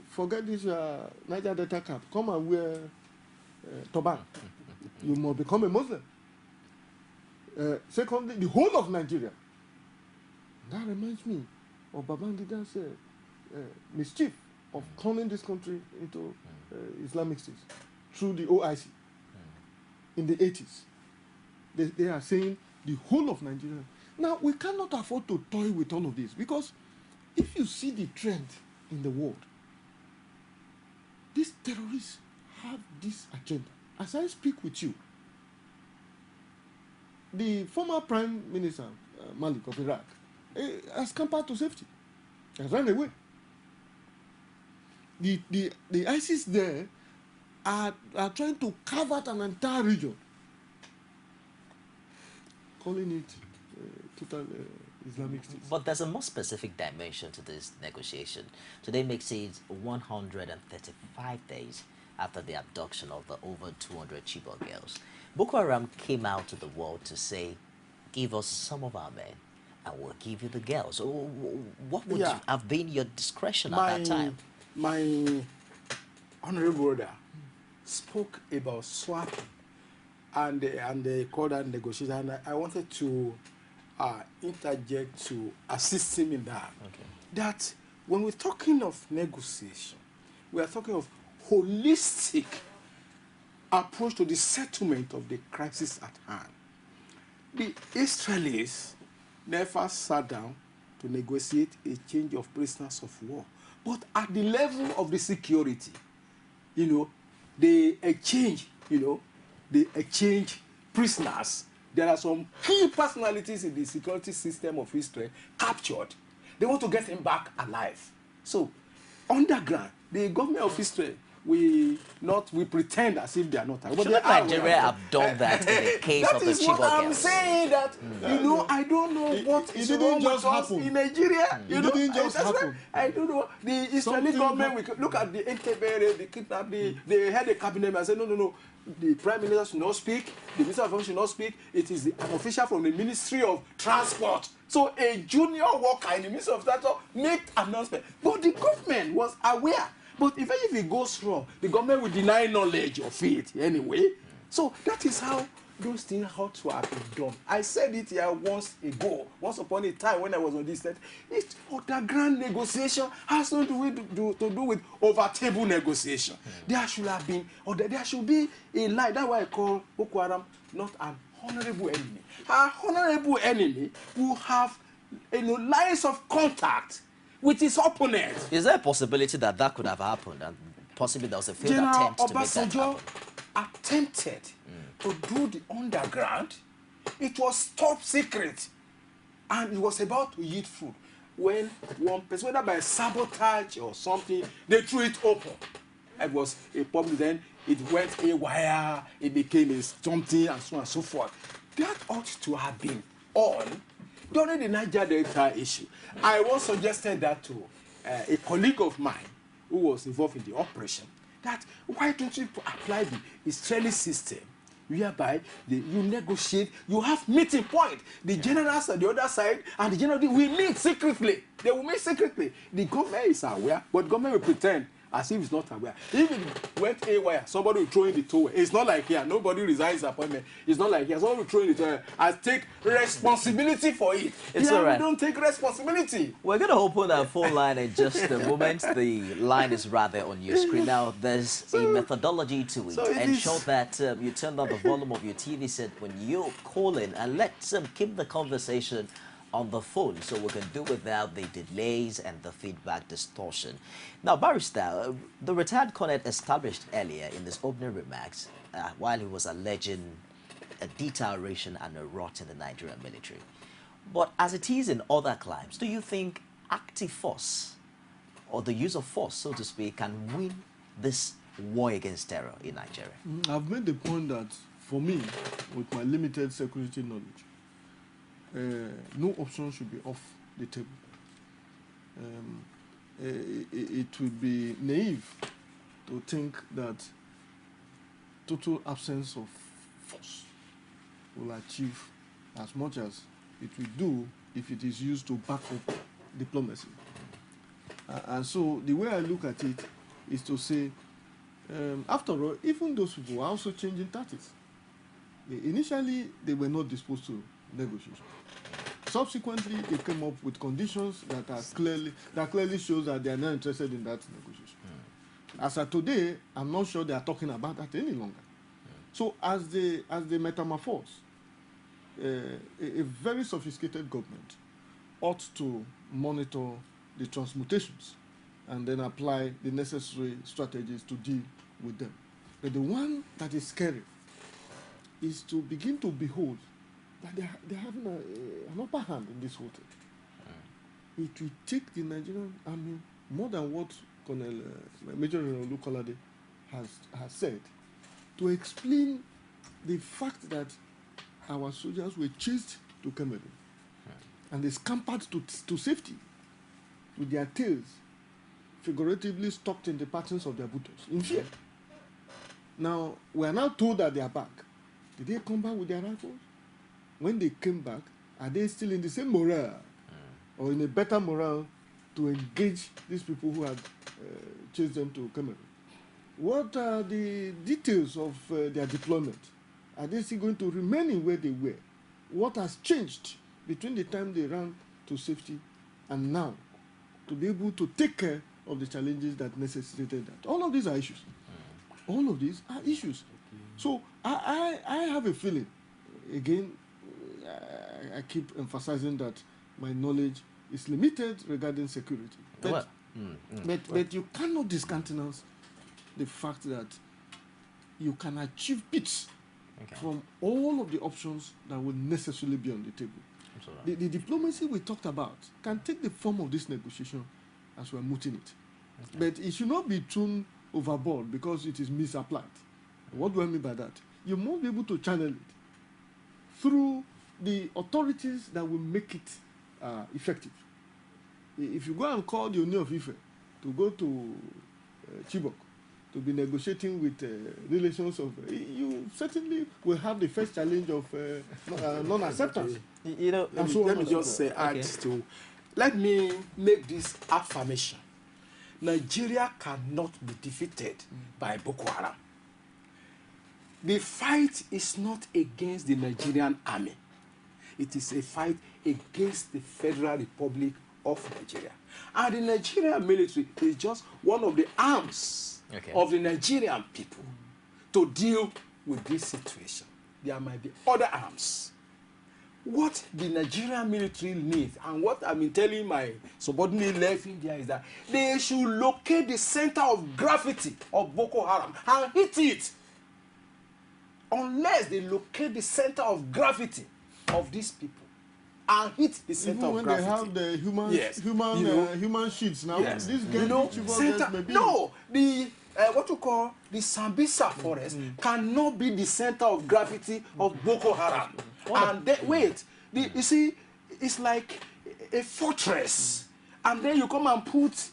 forget this Niger Delta cap, come and wear turban. You must become a Muslim. Secondly, the whole of Nigeria. That reminds me of Babangida's mischief of turning this country into Islamic states through the OIC in the 80s. They are saying the whole of Nigeria. Now, we cannot afford to toy with all of this, because if you see the trend in the world, these terrorists have this agenda. As I speak with you, the former Prime Minister, Malik of Iraq, has scampered to safety, has run away. The ISIS there are trying to carve out an entire region, calling it total Islamic State. But there's a more specific dimension to this negotiation. Today makes it 135 days after the abduction of the over 200 Chibok girls. Boko Haram came out to the world to say, give us some of our men and we'll give you the girls. So what would have been your discretion at that time? My honorable brother spoke about swap and they called that negotiation. And I wanted to interject to assist him in that. Okay. That when we're talking of negotiation, we are talking of holistic approach to the settlement of the crisis at hand. The Israelis never sat down to negotiate a change of prisoners of war. But at the level of the security, they exchange, prisoners. There are some key personalities in the security system of Israel captured. They want to get him back alive. So, underground, the government of Israel, we pretend as if they are not. Shouldn't Nigeria have done that in the case of the Chibok girls? That is what I'm saying. That I don't know what is wrong with us in Nigeria. It didn't just happen. I don't know. The Israeli government, we could look at the Entebbe, the kidnap, they had a cabinet and said, no. The Prime Minister should not speak. The Minister of Finance should not speak. It is an official from the Ministry of Transport. So a junior worker in the Ministry of Transport made an announcement. But the government was aware. But even if it goes wrong, the government will deny knowledge of it anyway. So that is how those things ought to have been done. I said it here once upon a time when I was on this set. It's underground negotiation has nothing to do with over-table negotiation. There should have been, or there should be a line. That's why I call Boko Haram not an honorable enemy. Our honorable enemy will have lines of contact with his opponent. Is there a possibility that that could have happened, and possibly there was a failed attempt to make that happen? Attempted to do the underground. It was top secret, and it was about to eat food when one person, whether by sabotage or something, they threw it open. It was a problem. Then it went haywire. It became a something, and so on and so forth. That ought to have been on during the Niger Delta issue. I once suggested that to a colleague of mine who was involved in the operation, that why don't you apply the Israeli system whereby you negotiate, you have meeting point. The generals on the other side and the general will meet secretly. They will meet secretly. The government is aware, but the government will pretend as if it's not aware. If it went haywire, somebody will throw in the towel. It's not like here. Nobody resigns appointment. It's not like here. Somebody will throw in the towel and take responsibility for it. It's all right. We don't take responsibility. We're going to open our phone line in just a moment. The line is rather on your screen. Now, there's a methodology to it. Ensure that you turn down the volume of your TV set when you call in, and let's keep the conversation on the phone so we can do without the delays and the feedback distortion. Now, Barrister, the retired cornet established earlier in his opening remarks while he was alleging a deterioration and a rot in the Nigerian military. But as it is in other climes, do you think active force or the use of force, so to speak, can win this war against terror in Nigeria? I've made the point that, for me, with my limited security knowledge, no option should be off the table. It would be naive to think that total absence of force will achieve as much as it will do if it is used to back up diplomacy. And so the way I look at it is to say, after all, even those people are also changing tactics. Initially, they were not disposed to negotiation. Subsequently, they came up with conditions that clearly shows that they are not interested in that negotiation. As of today, I'm not sure they are talking about that any longer. So as they metamorphose, a very sophisticated government ought to monitor the transmutations and then apply the necessary strategies to deal with them. But the one that is scary is to begin to behold that they're having an upper hand in this whole thing. It will take the Nigerian army more than what Major General Olukolade has said to explain the fact that our soldiers were chased to Cameroon and they scampered to safety with their tails figuratively stuck in the patterns of their boots in fear. Now, we are now told that they are back. Did they come back with their rifles? When they came back, are they still in the same morale or in a better morale to engage these people who had chased them to Cameroon? What are the details of their deployment? Are they still going to remain in where they were? What has changed between the time they ran to safety and now to be able to take care of the challenges that necessitated that? All of these are issues. All of these are issues. So I have a feeling, again, I keep emphasizing that my knowledge is limited regarding security. But, but you cannot discountenance the fact that you can achieve peace from all of the options that will necessarily be on the table. The diplomacy we talked about can take the form of this negotiation as we're mooting it. But it should not be thrown overboard because it is misapplied. What do I mean by that? You must be able to channel it through the authorities that will make it effective. If you go and call the Oni of Ife to go to Chibok to be negotiating with relations of, you certainly will have the first challenge of non-acceptance. You know, let me just say, let me make this affirmation. Nigeria cannot be defeated by Boko Haram. The fight is not against the Nigerian army. It is a fight against the Federal Republic of Nigeria. And the Nigerian military is just one of the arms of the Nigerian people to deal with this situation. There might be other arms. What the Nigerian military needs, and what I've been telling my subordinate left in there, is that they should locate the center of gravity of Boko Haram and hit it. Unless they locate the center of gravity of these people and hit the center of gravity. Even when they have the human sheets now, this center, the what you call the Sambisa forest cannot be the center of gravity of Boko Haram. And then, you see, it's like a fortress. And then you come and put,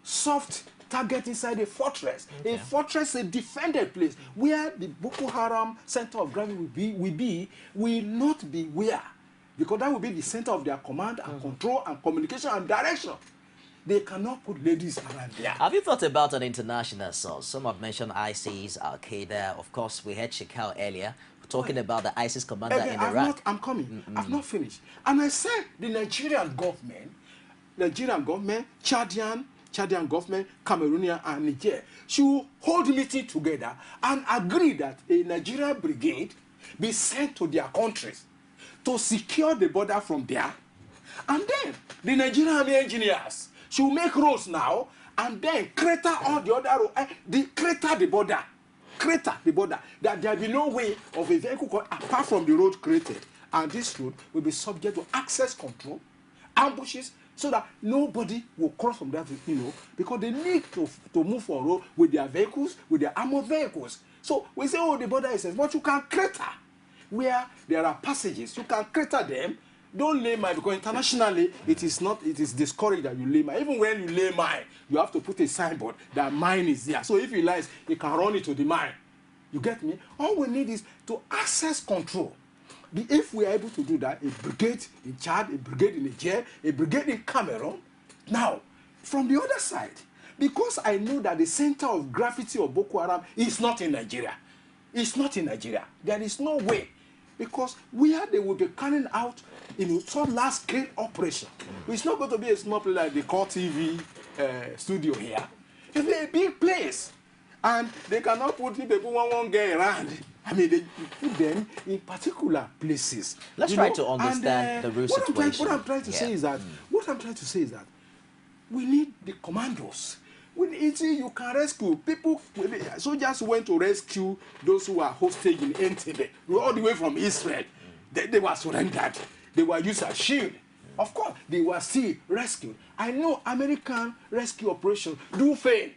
soft target inside a fortress. A fortress, a defended place, where the Boko Haram center of gravity will not be where. Because that will be the center of their command and control and communication and direction. They cannot put ladies around there. Have you thought about an international source? Some have mentioned ISIS, Al-Qaeda. Of course, we had Shekau earlier talking about the ISIS commander in Iraq. I'm coming. I've not finished. And I said the Nigerian government, Chadian government, Cameroonian and Niger should hold meeting together and agree that a Nigerian brigade be sent to their countries to secure the border from there. And then the Nigerian Army engineers should make roads now and then crater all the other roads, crater the border. That there be no way of a vehicle apart from the road created. And this road will be subject to access control, ambushes, so that nobody will cross from that, because they need to move on road with their vehicles, with their armored vehicles. So we say, the border is, but you can crater where there are passages. You can crater them. Don't lay mine, because internationally it is discouraged that you lay mine. Even when you lay mine, you have to put a signboard that mine is there. So if he lies, he can run it to the mine. You get me? All we need is to access control. If we are able to do that, a brigade in Chad, a brigade in Niger, a brigade in Cameroon. Now, from the other side, because I know that the center of gravity of Boko Haram is not in Nigeria. It's not in Nigeria. There is no way. Because where they will be carrying out some large-scale operation. It's not going to be a small place like the Core TV studio here. It's a big place. And they cannot put people one get around. I mean, they put them in particular places. Let's try to understand the real situation. What I'm trying to say is that we need the commandos. You can rescue people. Soldiers went to rescue those who are hostage in Entebbe, all the way from Israel. They were surrendered. They were used as shield. Of course, they were still rescued. I know American rescue operations do fail.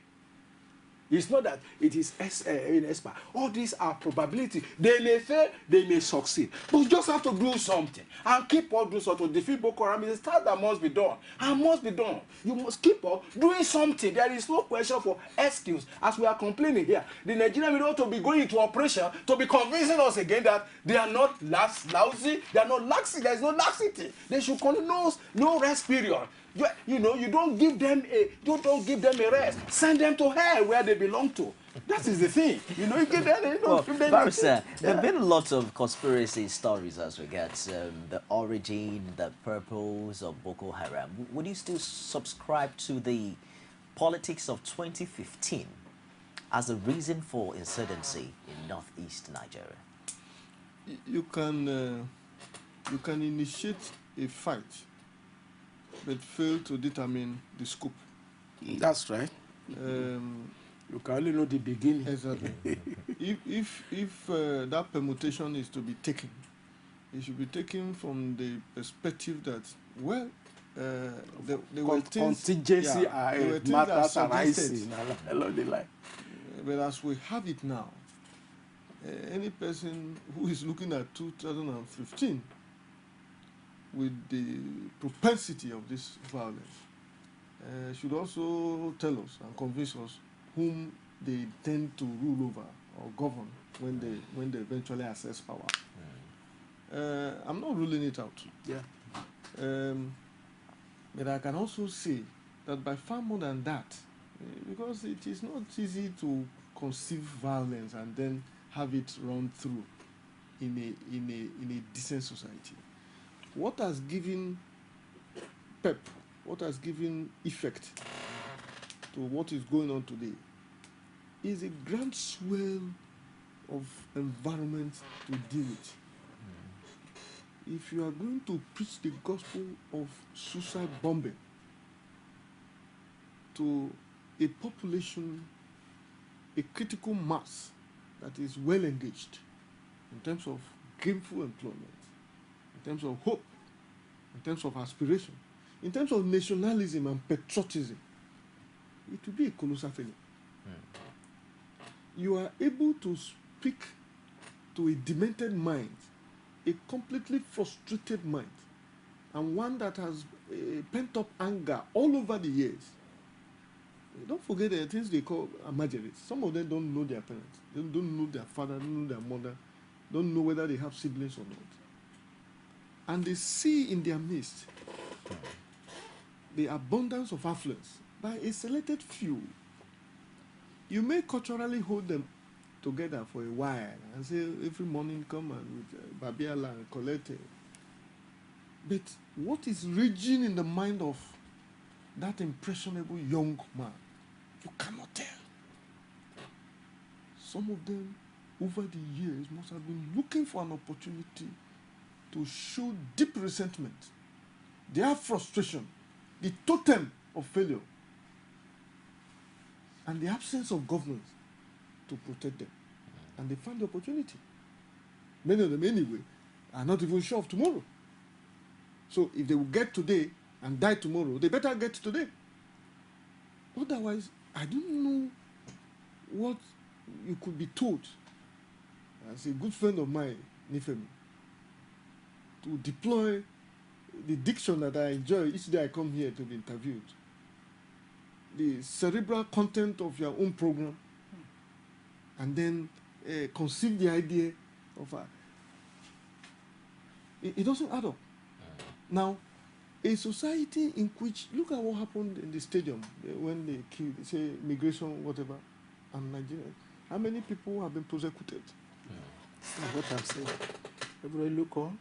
It's not that it is in expert. All these are probability. They may fail, they may succeed. But you just have to do something and keep on doing something to defeat Boko Haram. It's a task that must be done and must be done. You must keep on doing something. There is no question for excuse. As we are complaining here, the Nigerian will to be going into operation to be convincing us again that they are not lousy, they are not laxity. There is no laxity. They should continue no rest period. You know, you don't give them a rest. Send them to hell where they belong to. That is the thing. You know, you give them. You know, well, Barrister, there have been lots of conspiracy stories as regards the origin, the purpose of Boko Haram. Would you still subscribe to the politics of 2015 as a reason for insurgency in northeast Nigeria? You can initiate a fight but fail to determine the scope. That's right. You can only know the beginning. Exactly. if that permutation is to be taken, it should be taken from the perspective that, well, there were things, contingency matters arising along the line. But as we have it now, any person who is looking at 2015 with the propensity of this violence should also tell us and convince us whom they intend to rule over or govern when they eventually access power. I'm not ruling it out. Yeah. But I can also say that by far more than that, because it is not easy to conceive violence and then have it run through in a decent society. What has given pep, what has given effect to what is going on today is a grand swell of environment to deal with. If you are going to preach the gospel of suicide bombing to a population, a critical mass that is well engaged in terms of gainful employment, in terms of hope, in terms of aspiration, in terms of nationalism and patriotism, it will be a colossal failure. You are able to speak to a demented mind, a completely frustrated mind, and one that has pent-up anger all over the years. Don't forget the things they call emergencies. Some of them don't know their parents. They don't know their father, don't know their mother, don't know whether they have siblings or not. And they see in their midst the abundance of affluence by a selected few. You may culturally hold them together for a while and say every morning come and with Babiala and collect it. But what is raging in the mind of that impressionable young man, you cannot tell. Some of them over the years must have been looking for an opportunity to show deep resentment, their frustration, the totem of failure, and the absence of governance to protect them. And they find the opportunity. Many of them, anyway, are not even sure of tomorrow. So if they will get today and die tomorrow, they better get today. Otherwise, I don't know what you could be told. As a good friend of mine, Nifemi, to deploy the diction that I enjoy each day I come here to be interviewed, the cerebral content of your own program, and then conceive the idea of it doesn't add up. Now, a society in which, look at what happened in the stadium when they killed, say, migration, whatever, and Nigeria. How many people have been prosecuted? That's what I'm saying. Everybody look on.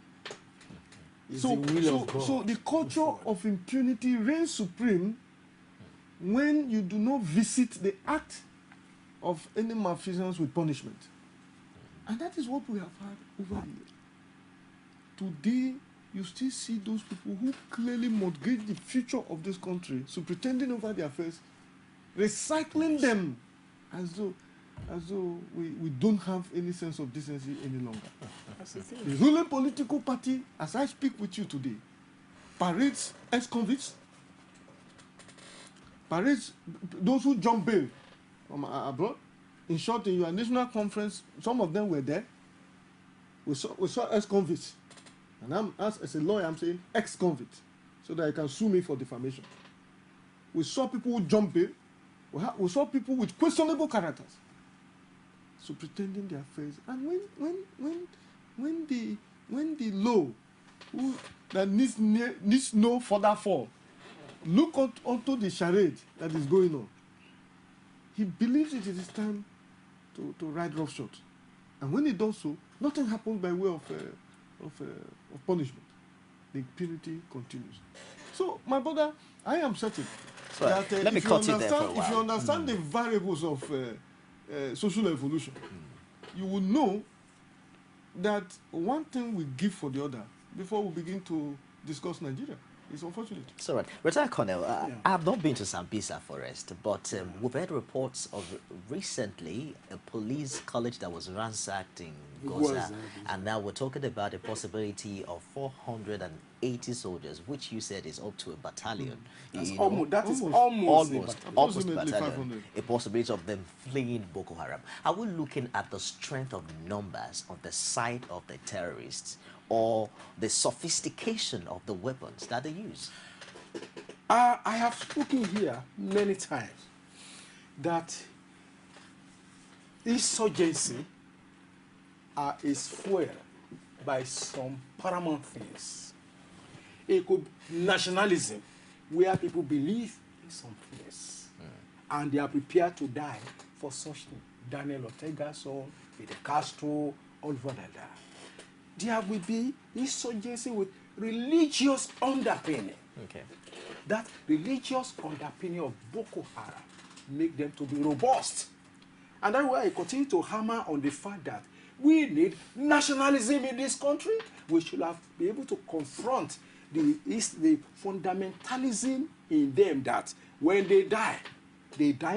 So the culture of impunity reigns supreme when you do not visit the act of any malfeasance with punishment. And that is what we have had over the years. Today, you still see those people who clearly mortgage the future of this country, so pretending over their affairs, recycling them as though as though we don't have any sense of decency any longer. The ruling political party, as I speak with you today, parades ex-convicts, parades those who jump bail from abroad. In short, in your national conference, some of them were there. We saw ex-convicts. And as a lawyer, I'm saying ex-convicts, so that you can sue me for defamation. We saw people who jump bail. We saw people with questionable characters. So pretending they are friends. And when the law that needs no further fall, look onto the charade that is going on. He believes it is time to ride roughshod. And when he does so, nothing happens by way of punishment. The impunity continues. So, my brother, I am certain that let me cut it there for a while. If you understand the variables of social evolution, you will know that one thing we give for the other before we begin to discuss Nigeria. It's unfortunate. It's all right. Retired Colonel, I have not been to Sambisa Forest, but we've heard reports of recently a police college that was ransacked in Goza, and now we're talking about the possibility of 480 soldiers, which you said is up to a battalion. That's almost a battalion. A possibility of them fleeing Boko Haram. Are we looking at the strength of numbers on the side of the terrorists, or the sophistication of the weapons that they use? I have spoken here many times that insurgency is fueled by some paramount things. It could be nationalism, where people believe in some things, and they are prepared to die for such things. Daniel Ortega, so Fidel Castro, all over like that. There will be insurgency with religious underpinning. Okay. That religious underpinning of Boko Haram make them to be robust. And that's why I continue to hammer on the fact that we need nationalism in this country. We should have be able to confront the fundamentalism in them, that when they die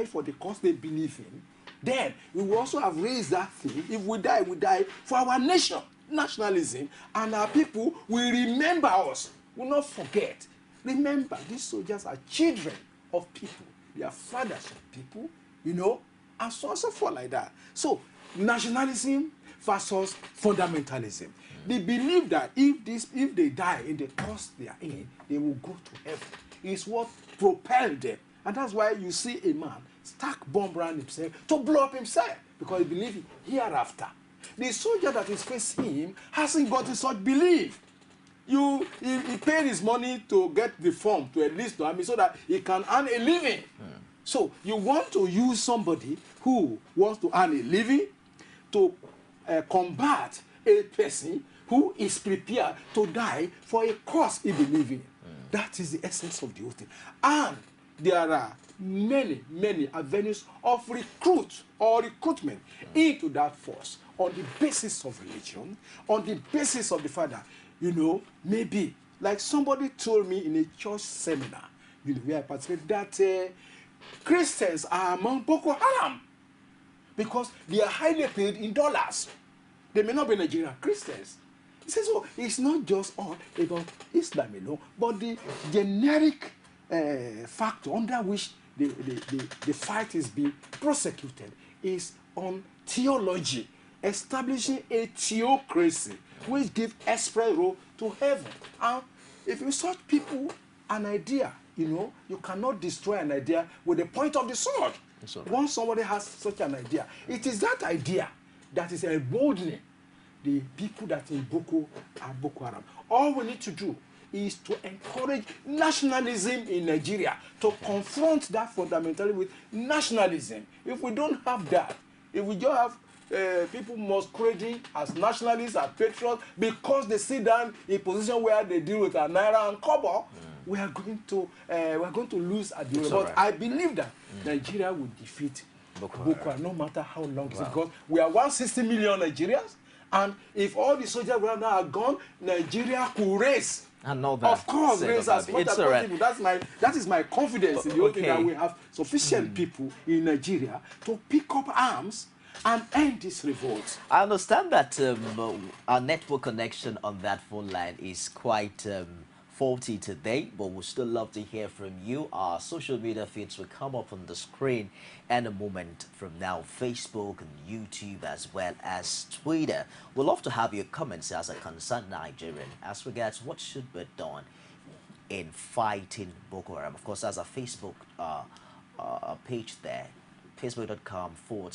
for the cause they believe in. Then we will also have raised that thing. If we die for our nation. Nationalism, and our people will remember us, will not forget. Remember, these soldiers are children of people. They are fathers of people, you know, and so on and so forth like that. So, nationalism versus fundamentalism. They believe that if they die in the cause they are in, they will go to heaven. It's what propelled them. And that's why you see a man stack bomb around himself to blow up himself, because he believes hereafter. The soldier that is facing him hasn't got such belief. He paid his money to get the form to enlist the army so that he can earn a living. So you want to use somebody who wants to earn a living to combat a person who is prepared to die for a cause he believes in. That is the essence of the whole thing. And there are many avenues of recruitment into that force, on the basis of religion, on the basis of the fact that, you know, maybe, like somebody told me in a church seminar, you know, where I participated, that Christians are among Boko Haram because they are highly paid in dollars. They may not be Nigerian Christians. He says, so it's not just all about Islam, you know, but the generic factor under which the fight is being prosecuted is on theology, establishing a theocracy which gives express role to heaven. And if you search people an idea, you know, you cannot destroy an idea with the point of the sword. Once somebody has such an idea, it is that idea that is emboldening the people that in Boko are Boko Haram. All we need to do is to encourage nationalism in Nigeria, to confront that fundamentally with nationalism. If we don't have that, if we just have people masquerading as nationalists, as patriots, because they sit down in a position where they deal with a naira and kobo, we are going to lose at the end. But I believe that Nigeria will defeat Boko Haram, no matter how long it's because we are 160 million Nigerians, and if all the soldiers right now are gone, Nigeria could raise. And all that. Of course, raise as much as possible. That is my confidence in the whole thing, that we have sufficient people in Nigeria to pick up arms and end this revolt. I understand that our network connection on that phone line is quite faulty today, but we'd still love to hear from you. Our social media feeds will come up on the screen in a moment from now. Facebook and YouTube as well as Twitter. We'd love to have your comments as a concerned Nigerian as regards what should be done in fighting Boko Haram. Of course, there's a Facebook page there, facebook.com/Cool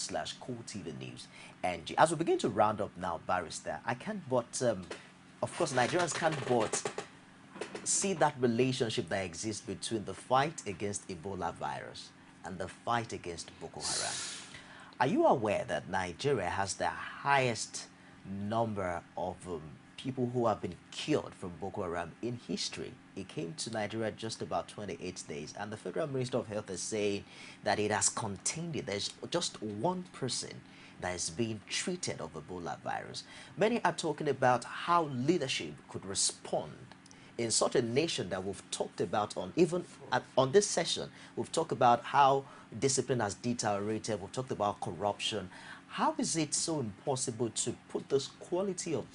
TV News. And as we begin to round up now, Barrister, I can't but, of course, Nigerians can't but see that relationship that exists between the fight against Ebola virus and the fight against Boko Haram. Are you aware that Nigeria has the highest number of people who have been killed from Boko Haram in history? It came to Nigeria just about 28 days, and the Federal Minister of Health is saying that it has contained it. There's just one person that is being treated of Ebola virus. Many are talking about how leadership could respond in such a nation that we've talked about on this session. We've talked about how discipline has deteriorated. We've talked about corruption. How is it so impossible to put this quality of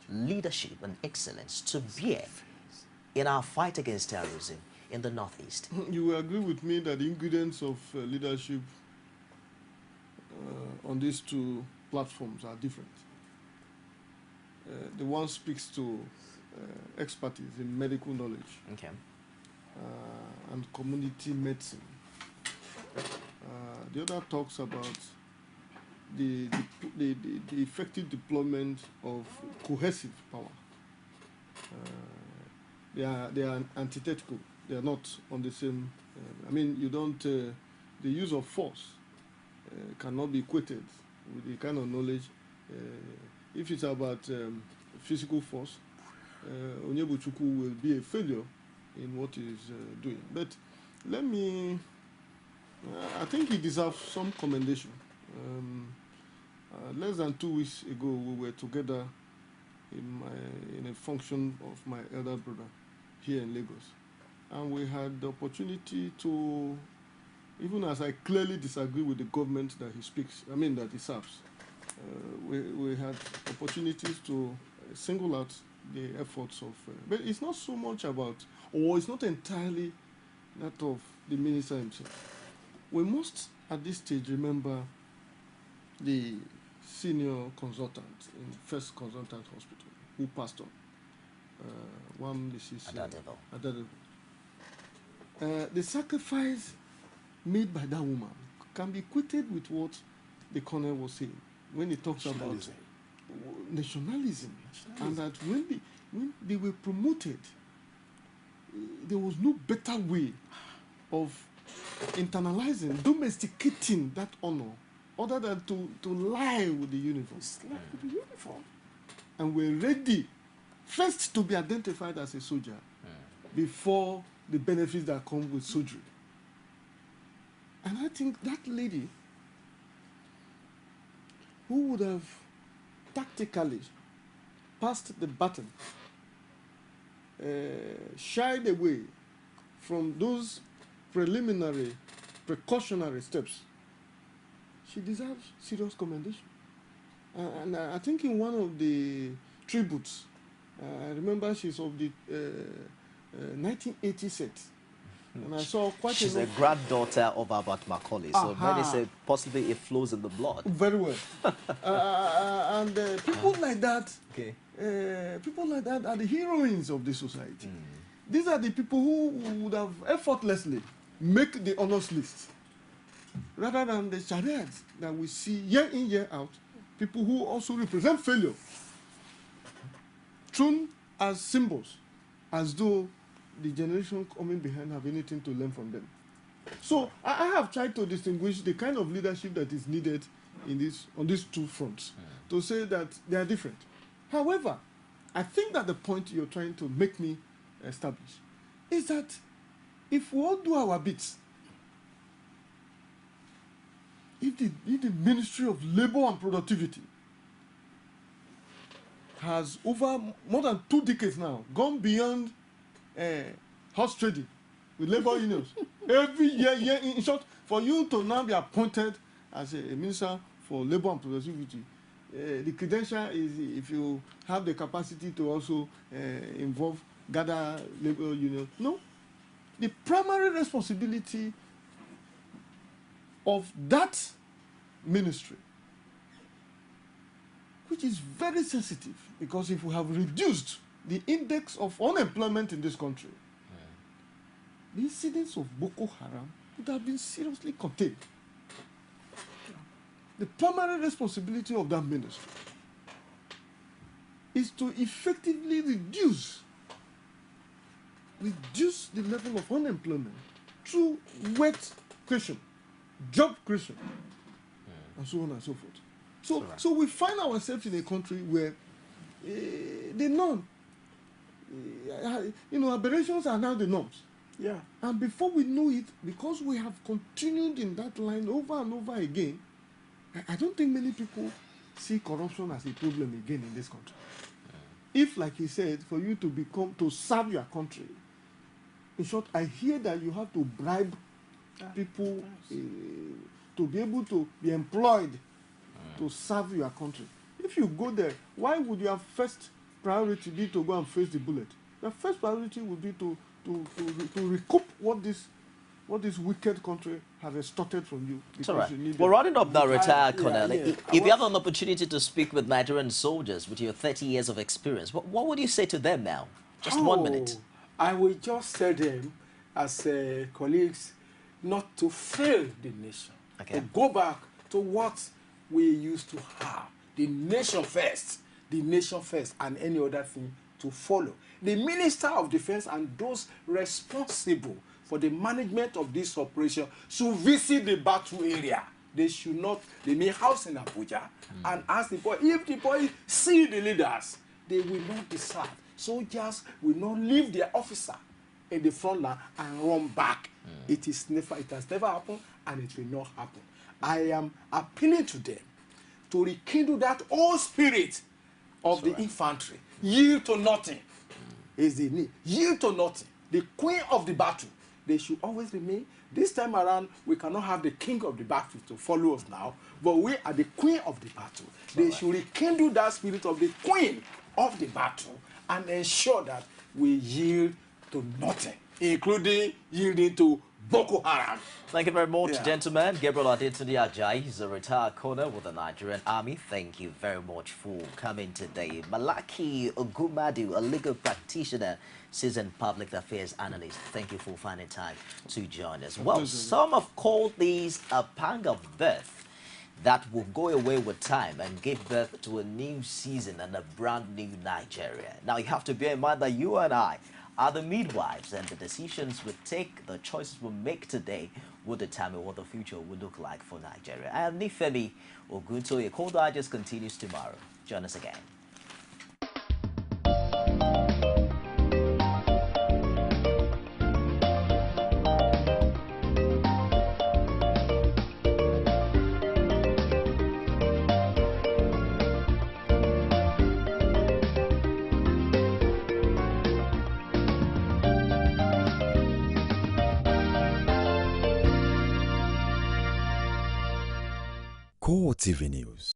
leadership and excellence to bear in our fight against terrorism in the Northeast? You will agree with me that the ingredients of leadership on these two platforms are different. The one speaks to expertise in medical knowledge, okay, and community medicine. The other talks about the effective deployment of cohesive power. They are antithetical. They are not on the same. I mean, you don't. The use of force cannot be equated with the kind of knowledge. If it's about physical force, Onyebuchukwu will be a failure in what he's doing. But let me. I think he deserves some commendation. Less than 2 weeks ago, we were together in a function of my elder brother here in Lagos, and we had the opportunity to, even as I clearly disagree with the government that he speaks, I mean that he serves, we had opportunities to single out the efforts of, but it's not so much about, or it's not entirely that of the minister himself. We must, at this stage, remember the senior consultant in First Consultant Hospital who passed on. One Mrs. Adadebo. The sacrifice made by that woman can be equated with what the colonel was saying when he talks about nationalism, and that when they were promoted, there was no better way of internalizing, domesticating that honor other than to lie with the uniform. With the uniform. And we're ready first to be identified as a soldier before the benefits that come with soldiery. And I think that lady who would have tactically passed the baton, shied away from those preliminary, precautionary steps, she deserves serious commendation. And I think in one of the tributes, I remember she's of the 1980 set. And I saw quite She's a granddaughter of Albert Macaulay, so many say possibly it flows in the blood. Very well. And people like that, people like that are the heroines of the society. These are the people who would have effortlessly make the honors list, rather than the charades that we see year in, year out, people who also represent failure, thrown as symbols, as though the generation coming behind have anything to learn from them. So I have tried to distinguish the kind of leadership that is needed on these two fronts, to say that they are different. However, I think that the point you're trying to make me establish is that if we all do our bits, if the Ministry of Labor and Productivity has over more than 2 decades now gone beyond horse trading with labor unions, every year, in short, for you to now be appointed as a minister for labor and productivity, the credential is if you have the capacity to also gather labor union. No. The primary responsibility of that ministry, which is very sensitive, because if we have reduced the index of unemployment in this country, the incidence of Boko Haram would have been seriously contained. The primary responsibility of that ministry is to effectively reduce the level of unemployment through wealth creation, job creation, and so on and so forth. So we find ourselves in a country where the norm, aberrations are now the norms. Yeah. And before we know it, because we have continued in that line over and over again, I don't think many people see corruption as a problem again in this country. If, like he said, for you to serve your country, in short, I hear that you have to bribe people to be able to be employed to serve your country. If you go there, why would your first priority be to go and face the bullet? Your first priority would be to recoup what this wicked country has extorted from you. It's all right. We're running up now, retired Colonel. If you have an opportunity to speak with Nigerian soldiers with your 30 years of experience, what would you say to them now? Just 1 minute. I will just tell them, as colleagues, not to fail the nation. Okay. To go back to what we used to have. The nation first, and any other thing to follow. The Minister of Defense and those responsible for the management of this operation should visit the battle area. They should not, they may house in Abuja and ask the boy, if the boy see the leaders, they will not desert. Soldiers will not leave their officer in the front line and run back. It has never happened, and it will not happen. I am appealing to them to rekindle that old spirit of the infantry. Yield to nothing is the need. Yield to nothing. The queen of the battle. They should always remain. This time around, we cannot have the king of the battle to follow us now, but we are the queen of the battle. They should rekindle that spirit of the queen of the battle and ensure that we yield to nothing, including yielding to Boko Haram. Thank you very much, gentlemen. Gabriel Adetunde Ajayi is a retired colonel with the Nigerian Army. Thank you very much for coming today. Malaki Ogumadu, a legal practitioner, seasoned public affairs analyst. Thank you for finding time to join us. Well, some have called these a pang of birth that will go away with time and give birth to a new season and a brand new Nigeria. Now, you have to bear in mind that you and I are the midwives, and the decisions we take, the choices we make today will determine what the future will look like for Nigeria. I am Nifemi Oguntoye. Cold Digest continues tomorrow. Join us again. Core TV News.